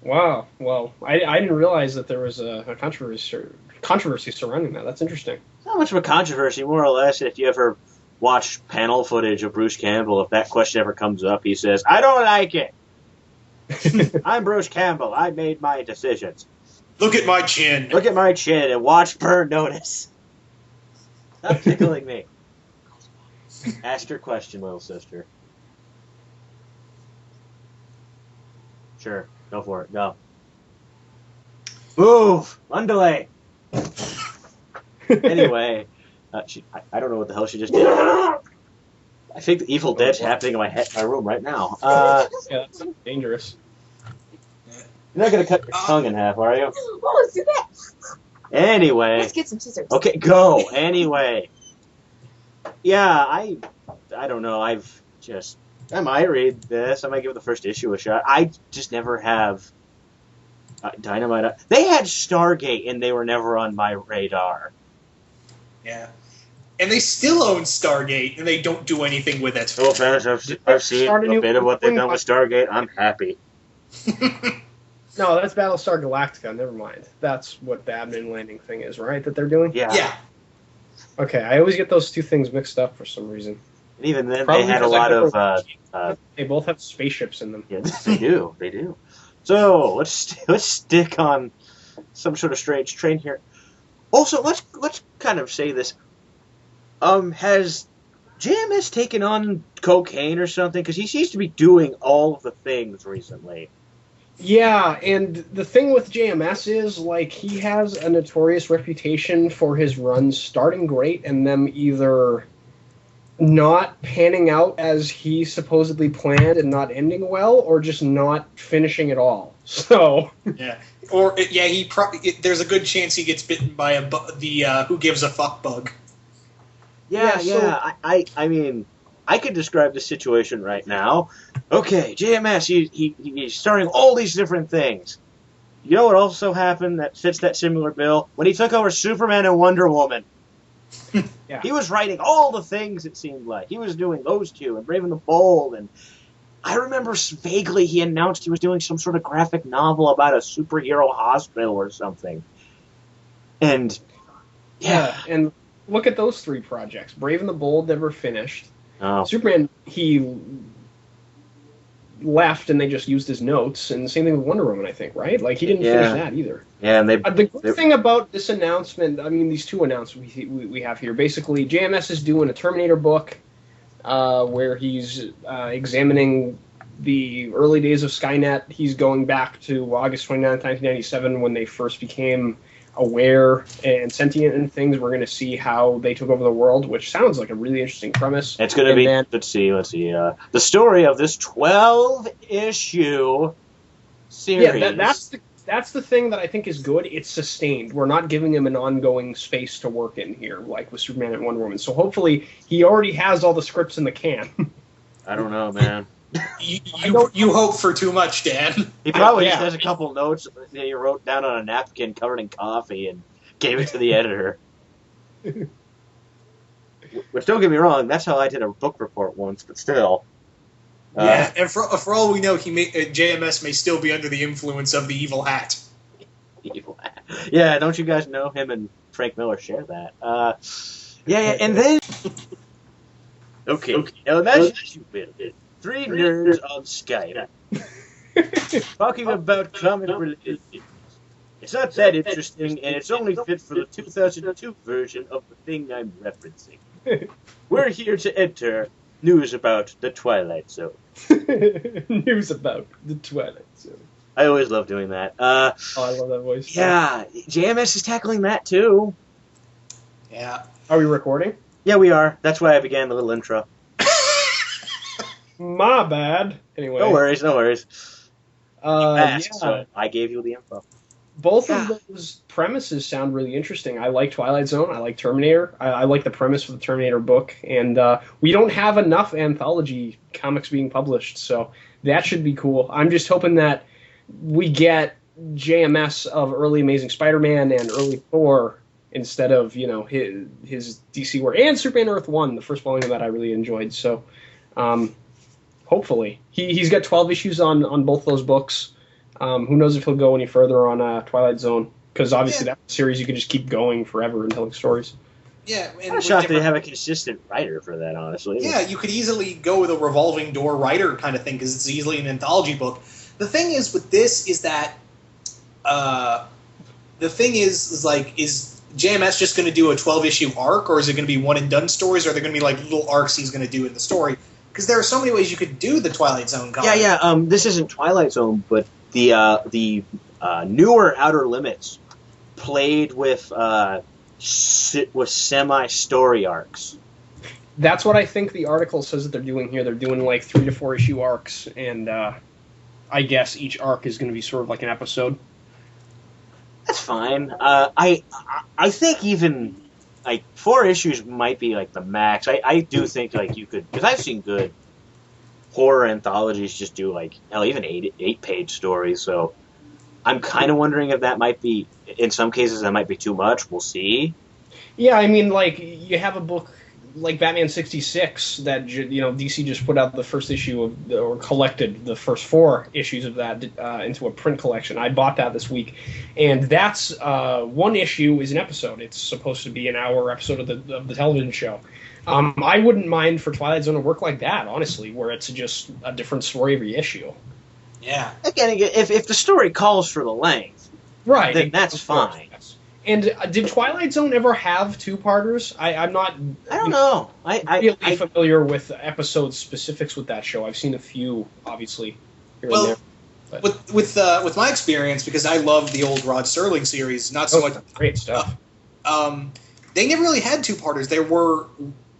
Speaker 2: Wow. Well, I didn't realize that there was a controversy surrounding that. That's interesting.
Speaker 1: Not much of a controversy, more or less. If you ever watch panel footage of Bruce Campbell, if that question ever comes up, he says, "I don't like it. I'm Bruce Campbell. I made my decisions.
Speaker 3: Look at my chin.
Speaker 1: Look at my chin and watch Burn Notice. Stop tickling me." Ask your question, little sister. Sure, go for it. Go. Move! Undelay! Anyway, I don't know what the hell she just did. I think the Evil Dead's happening in my room right now.
Speaker 2: Yeah, that's dangerous.
Speaker 1: You're not going to cut your tongue in half, are you?
Speaker 4: Oh, do that.
Speaker 1: Anyway.
Speaker 4: Let's get some scissors.
Speaker 1: Okay, go. Anyway. Yeah, I don't know. I might read this. I might give the first issue a shot. I just never have Dynamite. They had Stargate, and they were never on my radar.
Speaker 3: Yeah. And they still own Stargate, and they don't do anything with it.
Speaker 1: No offense, I've seen a bit of what they've done with Stargate. I'm happy.
Speaker 2: No, that's Battlestar Galactica. Never mind. That's what the Abnett Landing thing is, right? That they're doing?
Speaker 3: Yeah.
Speaker 2: Okay, I always get those two things mixed up for some reason.
Speaker 1: And even then,
Speaker 2: Probably
Speaker 1: they had a lot of...
Speaker 2: they both have spaceships in them.
Speaker 1: Yeah, they do. They do. So, let's stick on some sort of strange train here. Also, let's kind of say this. Has JMS taken on cocaine or something? Because he seems to be doing all of the things recently.
Speaker 2: Yeah, and the thing with JMS is, like, he has a notorious reputation for his runs starting great and them either not panning out as he supposedly planned and not ending well, or just not finishing at all. So
Speaker 3: yeah, or there's a good chance he gets bitten by the who gives a fuck bug.
Speaker 1: Yeah. I mean, I could describe the situation right now. Okay, JMS, he's starting all these different things. You know what also happened that fits that similar bill? When he took over Superman and Wonder Woman.
Speaker 2: Yeah.
Speaker 1: He was writing all the things, it seemed like. He was doing those two, and Brave and the Bold, and I remember vaguely he announced he was doing some sort of graphic novel about a superhero hospital or something. And, yeah.
Speaker 2: And look at those three projects. Brave and the Bold never finished.
Speaker 1: Oh.
Speaker 2: Superman, he left and they just used his notes, and the same thing with Wonder Woman, I think, right? Like, he didn't finish that either.
Speaker 1: Yeah, and
Speaker 2: the good thing about this announcement, I mean, these two announcements we have here, basically, JMS is doing a Terminator book where he's examining the early days of Skynet. He's going back to August 29th, 1997, when they first became aware and sentient and things. We're going to see how they took over the world, which sounds like a really interesting premise.
Speaker 1: It's going to be, let's see, the story of this 12-issue series.
Speaker 2: Yeah, that's the thing that I think is good. It's sustained. We're not giving him an ongoing space to work in here, like with Superman and Wonder Woman. So hopefully he already has all the scripts in the can.
Speaker 1: I don't know, man.
Speaker 3: You hope for too much, Dan.
Speaker 1: He probably just has a couple notes that he wrote down on a napkin covered in coffee and gave it to the editor. Which, don't get me wrong, that's how I did a book report once, but still.
Speaker 3: Yeah, and for all we know, JMS may still be under the influence of the evil hat.
Speaker 1: Evil hat. Yeah, don't you guys know him and Frank Miller share that? Yeah, and then... Okay, now imagine you build it. 3 nerds on Skype talking about comic religion. It's not that interesting, and it's only fit for the 2002 version of the thing I'm referencing. We're here to enter news about the Twilight Zone.
Speaker 2: News about the Twilight Zone.
Speaker 1: I always love doing that.
Speaker 2: I love that voice.
Speaker 1: Yeah, JMS is tackling that too.
Speaker 3: Yeah.
Speaker 2: Are we recording?
Speaker 1: Yeah, we are. That's why I began the little intro.
Speaker 2: My bad. Anyway.
Speaker 1: No worries, no worries. You asked,
Speaker 2: yeah.
Speaker 1: so I gave you the info.
Speaker 2: Both of those premises sound really interesting. I like Twilight Zone. I like Terminator. I like the premise for the Terminator book. And we don't have enough anthology comics being published, so that should be cool. I'm just hoping that we get JMS of early Amazing Spider-Man and early Thor instead of, his DC work. And Superman Earth 1, the first volume of that I really enjoyed. So hopefully. He's got 12 issues on both those books. Who knows if he'll go any further on Twilight Zone? Because obviously that series you can just keep going forever and telling stories.
Speaker 3: Yeah, and
Speaker 1: I'm shocked they have a consistent writer for that, honestly.
Speaker 3: Yeah, you could easily go with a revolving door writer kind of thing because it's easily an anthology book. The thing is with this is that is JMS just going to do a 12-issue arc, or is it going to be one-and-done stories, or are there going to be like little arcs he's going to do in the story? Because there are so many ways you could do the Twilight Zone comic.
Speaker 1: Yeah. This isn't Twilight Zone, but the newer Outer Limits played with semi-story arcs.
Speaker 2: That's what I think the article says that they're doing here. They're doing like 3 to 4 issue arcs, and I guess each arc is going to be sort of like an episode.
Speaker 1: That's fine. I think even like 4 issues might be like the max. I do think like you could, because I've seen good horror anthologies just do like even 8-page stories. So I'm kind of wondering if that might be, in some cases that might be too much. We'll see.
Speaker 2: Yeah, I mean, like you have a book like Batman 66 that DC just put out the first issue of, or collected the first 4 issues of that into a print collection. I bought that this week, and that's one issue is an episode. It's supposed to be an hour episode of the television show. I wouldn't mind for Twilight Zone to work like that, honestly, where it's just a different story every issue.
Speaker 3: Yeah.
Speaker 1: Again, if the story calls for the length,
Speaker 2: right,
Speaker 1: then that's fine.
Speaker 2: Yes. And did Twilight Zone ever have 2-parters? I'm not.
Speaker 1: I don't know.
Speaker 2: I'm really familiar with episode specifics with that show. I've seen a few, obviously, here and there. But.
Speaker 3: With my experience, because I love the old Rod Serling series, not so much.
Speaker 2: Great stuff.
Speaker 3: They never really had 2-parters. There were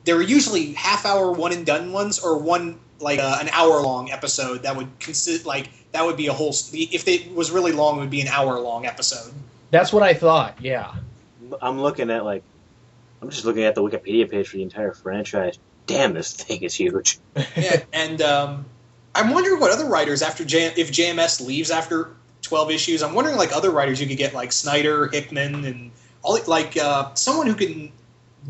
Speaker 3: usually half-hour one-and-done ones, or one like an hour-long episode that would consist that would be a whole. If it was really long, it would be an hour-long episode.
Speaker 2: That's what I thought. Yeah.
Speaker 1: I'm just looking at the Wikipedia page for the entire franchise. Damn, this thing is huge.
Speaker 3: Yeah, and I'm wondering what other writers if JMS leaves after 12 issues. I'm wondering like other writers you could get, like Snyder, Hickman, and all someone who can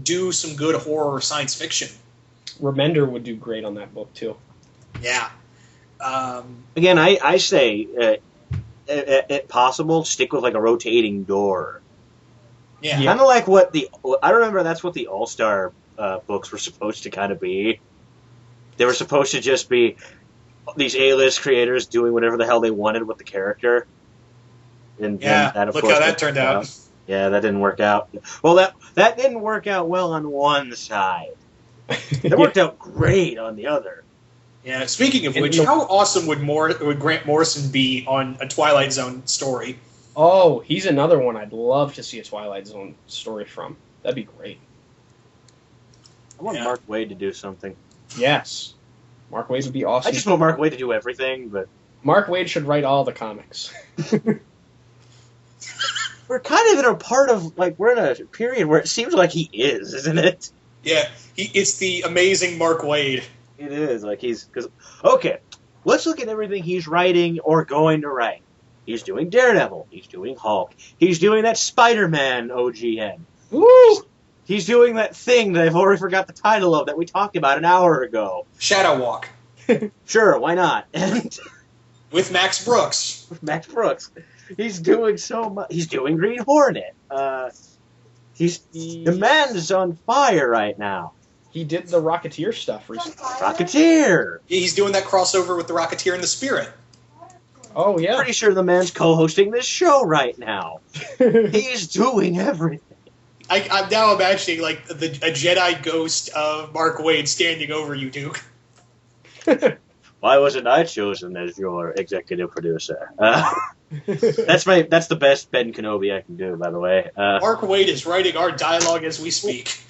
Speaker 3: do some good horror or science fiction.
Speaker 2: Remender would do great on that book too.
Speaker 3: Yeah.
Speaker 1: Again, I say, if possible, stick with like a rotating door.
Speaker 3: Yeah.
Speaker 1: Kind of like I remember that's what the All-Star books were supposed to kind of be. They were supposed to just be these A-list creators doing whatever the hell they wanted with the character. And that, of
Speaker 3: look
Speaker 1: course,
Speaker 3: how that turned out.
Speaker 1: Yeah, that didn't work out. Well, that didn't work out well on one side. It worked out great on the other.
Speaker 3: Yeah, speaking of which, how awesome would Grant Morrison be on a Twilight Zone story?
Speaker 2: Oh, he's another one I'd love to see a Twilight Zone story from. That'd be great.
Speaker 1: I want Mark Waid to do something.
Speaker 2: Yes. Mark Waid would be awesome.
Speaker 1: I just want Mark Waid to do everything, but...
Speaker 2: Mark Waid should write all the comics.
Speaker 1: We're kind of in a part of, we're in a period where it seems like he is, isn't it?
Speaker 3: Yeah, it's the amazing Mark Waid.
Speaker 1: It is, okay, let's look at everything he's writing or going to write. He's doing Daredevil. He's doing Hulk. He's doing that Spider-Man OGN.
Speaker 2: Woo!
Speaker 1: He's doing that thing that I've already forgot the title of that we talked about an hour ago.
Speaker 3: Shadow Walk.
Speaker 1: Sure, why not? And
Speaker 3: with Max Brooks.
Speaker 1: He's doing so much. He's doing Green Hornet. The man is on fire right now.
Speaker 2: He did the Rocketeer stuff recently.
Speaker 1: Rocketeer!
Speaker 3: He's doing that crossover with the Rocketeer and the Spirit.
Speaker 2: Oh, yeah.
Speaker 1: Pretty sure the man's co-hosting this show right now. He's doing everything.
Speaker 3: I'm now imagining a Jedi ghost of Mark Waid standing over you, Duke.
Speaker 1: Why wasn't I chosen as your executive producer? That's the best Ben Kenobi I can do, by the way.
Speaker 3: Mark Waid is writing our dialogue as we speak.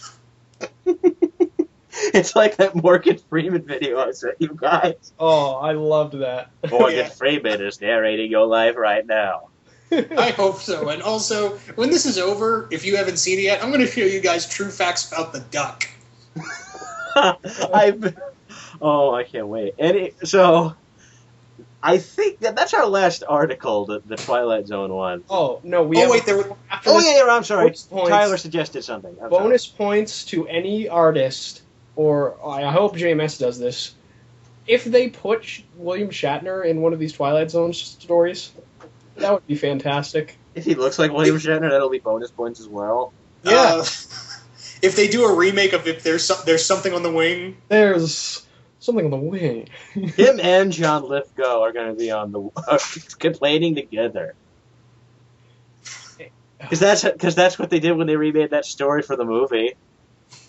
Speaker 1: It's like that Morgan Freeman video I sent you guys.
Speaker 2: Oh, I loved that.
Speaker 1: Morgan Freeman is narrating your life right now.
Speaker 3: I hope so. And also, when this is over, if you haven't seen it yet, I'm going to show you guys true facts about the duck.
Speaker 1: I can't wait. So, I think that's our last article, the Twilight Zone one.
Speaker 2: Oh, no,
Speaker 1: I'm sorry. Tyler suggested something.
Speaker 2: Bonus points to any artist, or I hope JMS does this, if they put William Shatner in one of these Twilight Zone stories. That would be fantastic.
Speaker 1: If he looks like William Shatner, that'll be bonus points as well.
Speaker 2: Yeah.
Speaker 3: If they do a remake of If There's Something on the Wing.
Speaker 2: There's something on the wing.
Speaker 1: Him and John Lithgow are going to be on the complaining together. Because that's what they did when they remade that story for the movie.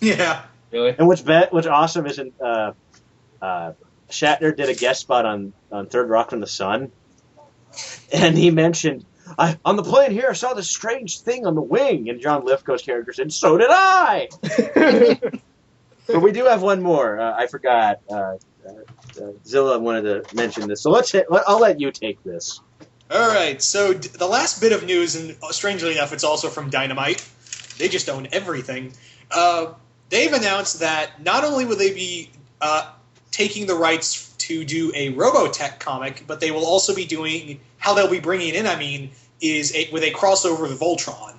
Speaker 3: Yeah.
Speaker 2: Really?
Speaker 1: And what's awesome is Shatner did a guest spot on Third Rock from the Sun. And he mentioned, on the plane here, I saw this strange thing on the wing. And John Lithgow's character said, so did I! But we do have one more. I forgot. Zilla wanted to mention this. So I'll let you take this.
Speaker 3: All right. So the last bit of news, and strangely enough, it's also from Dynamite. They just own everything. They've announced that not only will they be taking the rights to do a Robotech comic, but they will also be doing, how they'll be bringing it in, is with a crossover with Voltron.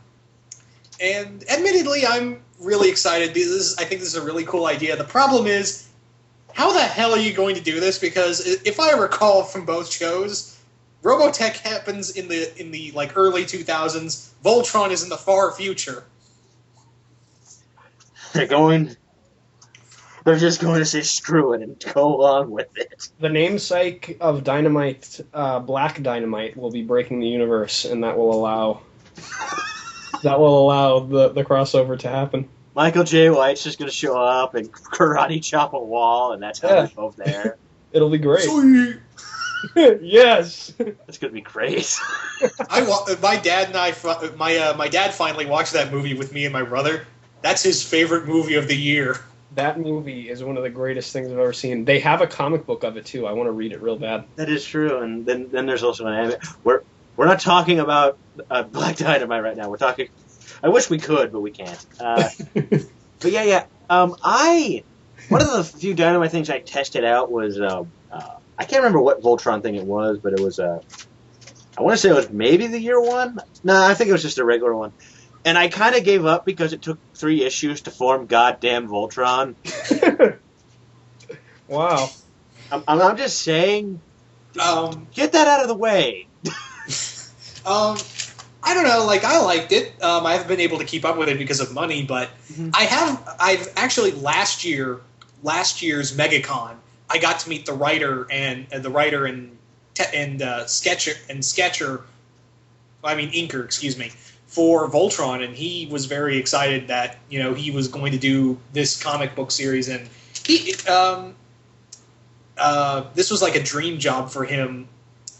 Speaker 3: And admittedly, I'm really excited because I think this is a really cool idea. The problem is, how the hell are you going to do this? Because if I recall from both shows, Robotech happens in the like early 2000s. Voltron is in the far future.
Speaker 1: They're just going to say screw it and go along with it.
Speaker 2: The namesake of Dynamite, Black Dynamite, will be breaking the universe, and that will allow the crossover to happen.
Speaker 1: Michael J. White's just going to show up and karate chop a wall, and that's how they're both there.
Speaker 2: It'll be great.
Speaker 3: Sweet.
Speaker 2: Yes.
Speaker 1: That's going to be great.
Speaker 3: My dad finally watched that movie with me and my brother. That's his favorite movie of the year.
Speaker 2: That movie is one of the greatest things I've ever seen. They have a comic book of it, too. I want to read it real bad.
Speaker 1: That is true, and then there's also an anime. We're not talking about Black Dynamite right now. We're talking... I wish we could, but we can't. But yeah. One of the few Dynamite things I tested out was... I can't remember what Voltron thing it was, but it was... I want to say it was maybe the year one? No, I think it was just a regular one. And I kind of gave up because it took 3 issues to form goddamn Voltron.
Speaker 2: Wow.
Speaker 1: I'm just saying, get that out of the way.
Speaker 3: I don't know. Like, I liked it. I haven't been able to keep up with it because of money, but I've actually last year's MegaCon, I got to meet the writer and inker, excuse me, for Voltron, and he was very excited that he was going to do this comic book series, and he this was like a dream job for him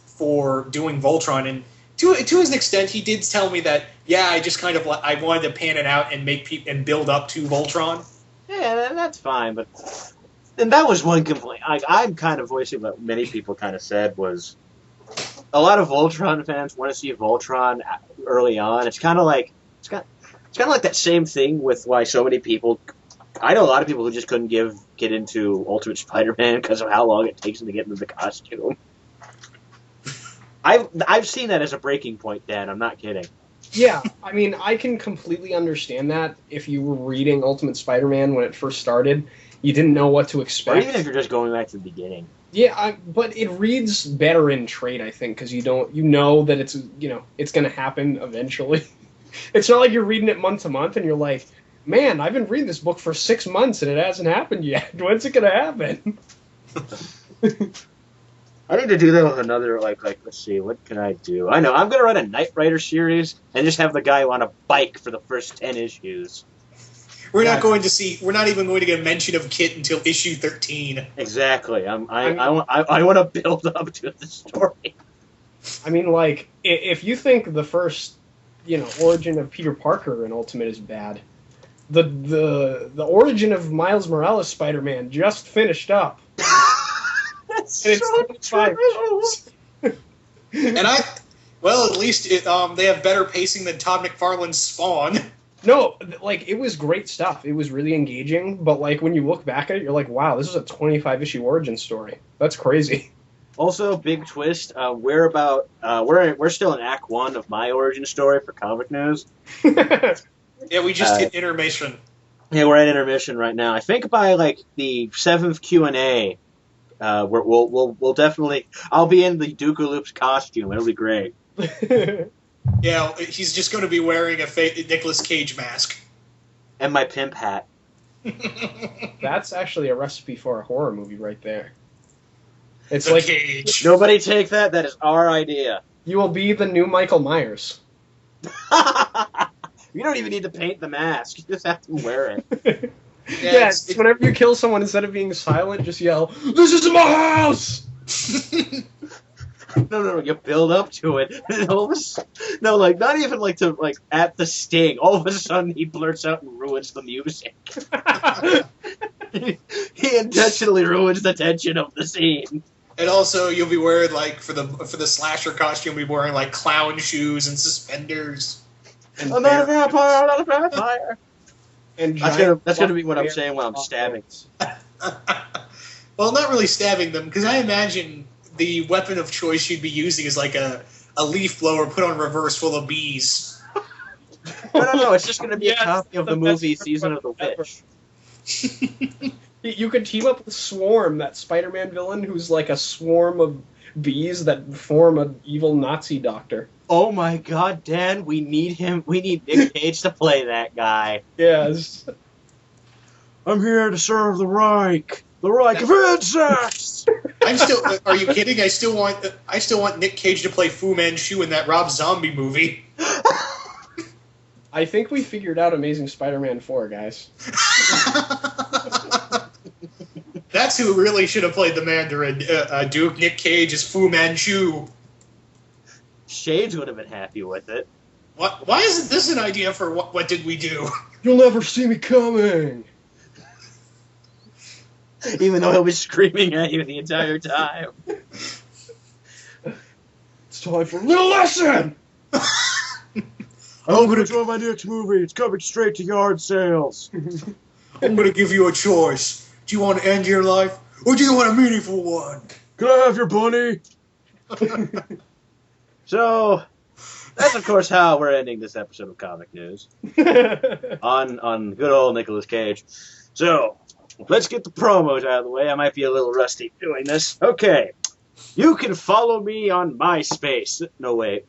Speaker 3: for doing Voltron, and to an extent, he did tell me that I just kind of I wanted to pan it out and make and build up to Voltron.
Speaker 1: Yeah, that's fine, but and that was one complaint I'm kind of voicing what many people kind of said was. A lot of Voltron fans want to see Voltron early on. It's kind of like that same thing with why so many people. I know a lot of people who just couldn't get into Ultimate Spider-Man because of how long it takes them to get into the costume. I've seen that as a breaking point, Dan. I'm not kidding.
Speaker 2: Yeah, I mean, I can completely understand that. If you were reading Ultimate Spider-Man when it first started, you didn't know what to expect.
Speaker 1: Or even if you're just going back to the beginning.
Speaker 2: Yeah, but it reads better in trade, I think, because you know that it's going to happen eventually. It's not like you're reading it month to month and you're like, man, I've been reading this book for 6 months and it hasn't happened yet. When's it going to happen?
Speaker 1: I need to do that with another, let's see, what can I do? I know, I'm going to write a Knight Rider series and just have the guy on a bike for the first 10 issues.
Speaker 3: We're not even going to get a mention of Kit until issue 13.
Speaker 1: Exactly. I want to build up to the story.
Speaker 2: I mean, like, if you think the first, origin of Peter Parker in Ultimate is bad, the origin of Miles Morales Spider-Man just finished up.
Speaker 1: That's
Speaker 2: And it's
Speaker 1: so
Speaker 2: 25
Speaker 1: true.
Speaker 3: And well, at least they have better pacing than Todd McFarlane's Spawn.
Speaker 2: No, like, it was great stuff. It was really engaging, but, like, when you look back at it, you're like, wow, this is a 25-issue origin story. That's crazy.
Speaker 1: Also, big twist. We're still in Act 1 of my origin story for comic news.
Speaker 3: Yeah, we just hit intermission.
Speaker 1: Yeah, we're at intermission right now. I think by like the 7th Q&A, we'll definitely. I'll be in the Dooku Loops costume. It'll be great.
Speaker 3: Yeah, he's just going to be wearing a Nicolas Cage mask.
Speaker 1: And my pimp hat.
Speaker 2: That's actually a recipe for a horror movie right there. It's
Speaker 3: The
Speaker 2: like
Speaker 3: Cage.
Speaker 1: Nobody take that. That is our idea.
Speaker 2: you will be the new Michael Myers.
Speaker 1: You don't even need to paint the mask. You just have to wear it.
Speaker 3: Yeah,
Speaker 2: Yes, whenever you kill someone, instead of being silent, just yell, "This is my house!"
Speaker 1: No, you build up to it. And all of no, like, not even like to, like, at the sting. All of a sudden, he blurts out and ruins the music. He intentionally ruins the tension of the scene.
Speaker 3: And also, you'll be wearing, like, for the slasher costume, you'll be wearing, like, clown shoes and suspenders.
Speaker 2: And
Speaker 1: I'm not a vampire, I'm not a vampire.
Speaker 2: and
Speaker 1: That's gonna be what I'm saying while I'm stabbing.
Speaker 3: Well, not really stabbing them, because I imagine the weapon of choice you'd be using is like a leaf blower put on reverse full of bees.
Speaker 1: No, it's just going to be
Speaker 2: Yes,
Speaker 1: a copy of the
Speaker 2: best
Speaker 1: movie Season of the
Speaker 2: ever.
Speaker 1: Witch.
Speaker 2: You could team up with Swarm, that Spider-Man villain who's like a swarm of bees that form an evil Nazi doctor.
Speaker 1: Oh my god, Dan, we need him. We need Nick Cage to play that guy.
Speaker 2: Yes.
Speaker 1: I'm here to serve the Reich. The Reich of insects!
Speaker 3: I'm still. Are you kidding? I still want Nick Cage to play Fu Manchu in that Rob Zombie movie.
Speaker 2: I think we figured out Amazing Spider-Man 4, guys.
Speaker 3: That's who really should have played the Mandarin. Duke Nick Cage is Fu Manchu.
Speaker 1: Shades would have been happy with it.
Speaker 3: What? Why isn't this an idea for what did we do?
Speaker 2: You'll never see me coming!
Speaker 1: Even though he'll be screaming at you the entire time.
Speaker 2: It's time for a little lesson!
Speaker 1: I'm gonna draw my next movie. It's coming straight to yard sales.
Speaker 3: I'm gonna give you a choice. Do you want to end your life, or do you want a meaningful one?
Speaker 1: Can I have your bunny? So, that's of course how we're ending this episode of Comic News. on good old Nicolas Cage. So, let's get the promos out of the way. I might be a little rusty doing this. Okay. You can follow me on MySpace. No, wait.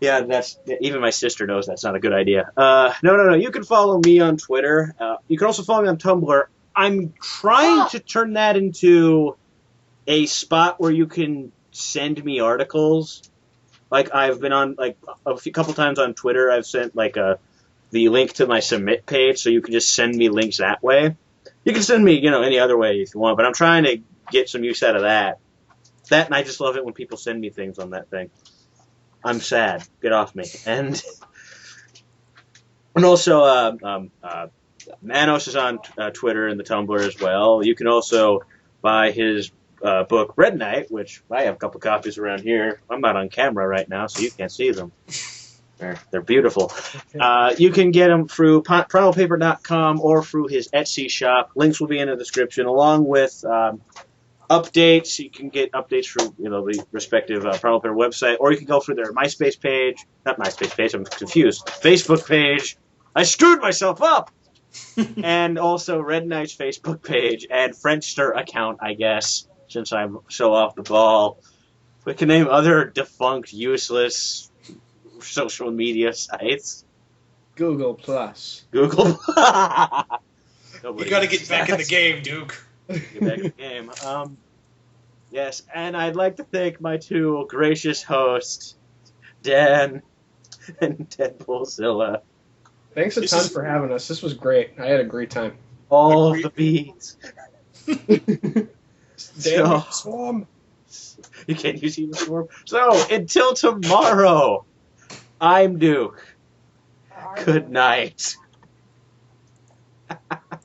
Speaker 1: Yeah, even my sister knows that's not a good idea. No. You can follow me on Twitter. You can also follow me on Tumblr. I'm trying to turn that into a spot where you can send me articles. Like, I've been on, like, couple times on Twitter, I've sent, like, the link to my submit page, so you can just send me links that way. You can send me, any other way if you want, but I'm trying to get some use out of that. That, and I just love it when people send me things on that thing. I'm sad. Get off me. And also, Manos is on Twitter and the Tumblr as well. You can also buy his book, Red Knight, which I have a couple copies around here. I'm not on camera right now, so you can't see them. They're beautiful. You can get them through primalpaper.com or through his Etsy shop. Links will be in the description, along with updates. You can get updates through the respective Primal Paper website, or you can go through their MySpace page. Not MySpace page, I'm confused. Facebook page. I screwed myself up! And also Red Knight's Facebook page and Friendster account, I guess, since I'm so off the ball. We can name other defunct, useless social media sites.
Speaker 2: Google Plus.
Speaker 1: Google.
Speaker 3: You gotta get back in the game, Duke.
Speaker 1: Get back in the game. Yes, and I'd like to thank my two gracious hosts, Dan and Deadpoolzilla.
Speaker 2: Thanks a ton for having us. This was great. I had a great time.
Speaker 1: All the beats.
Speaker 2: Damn Swarm.
Speaker 1: You can't use the swarm. So, until tomorrow, I'm Duke. Good night.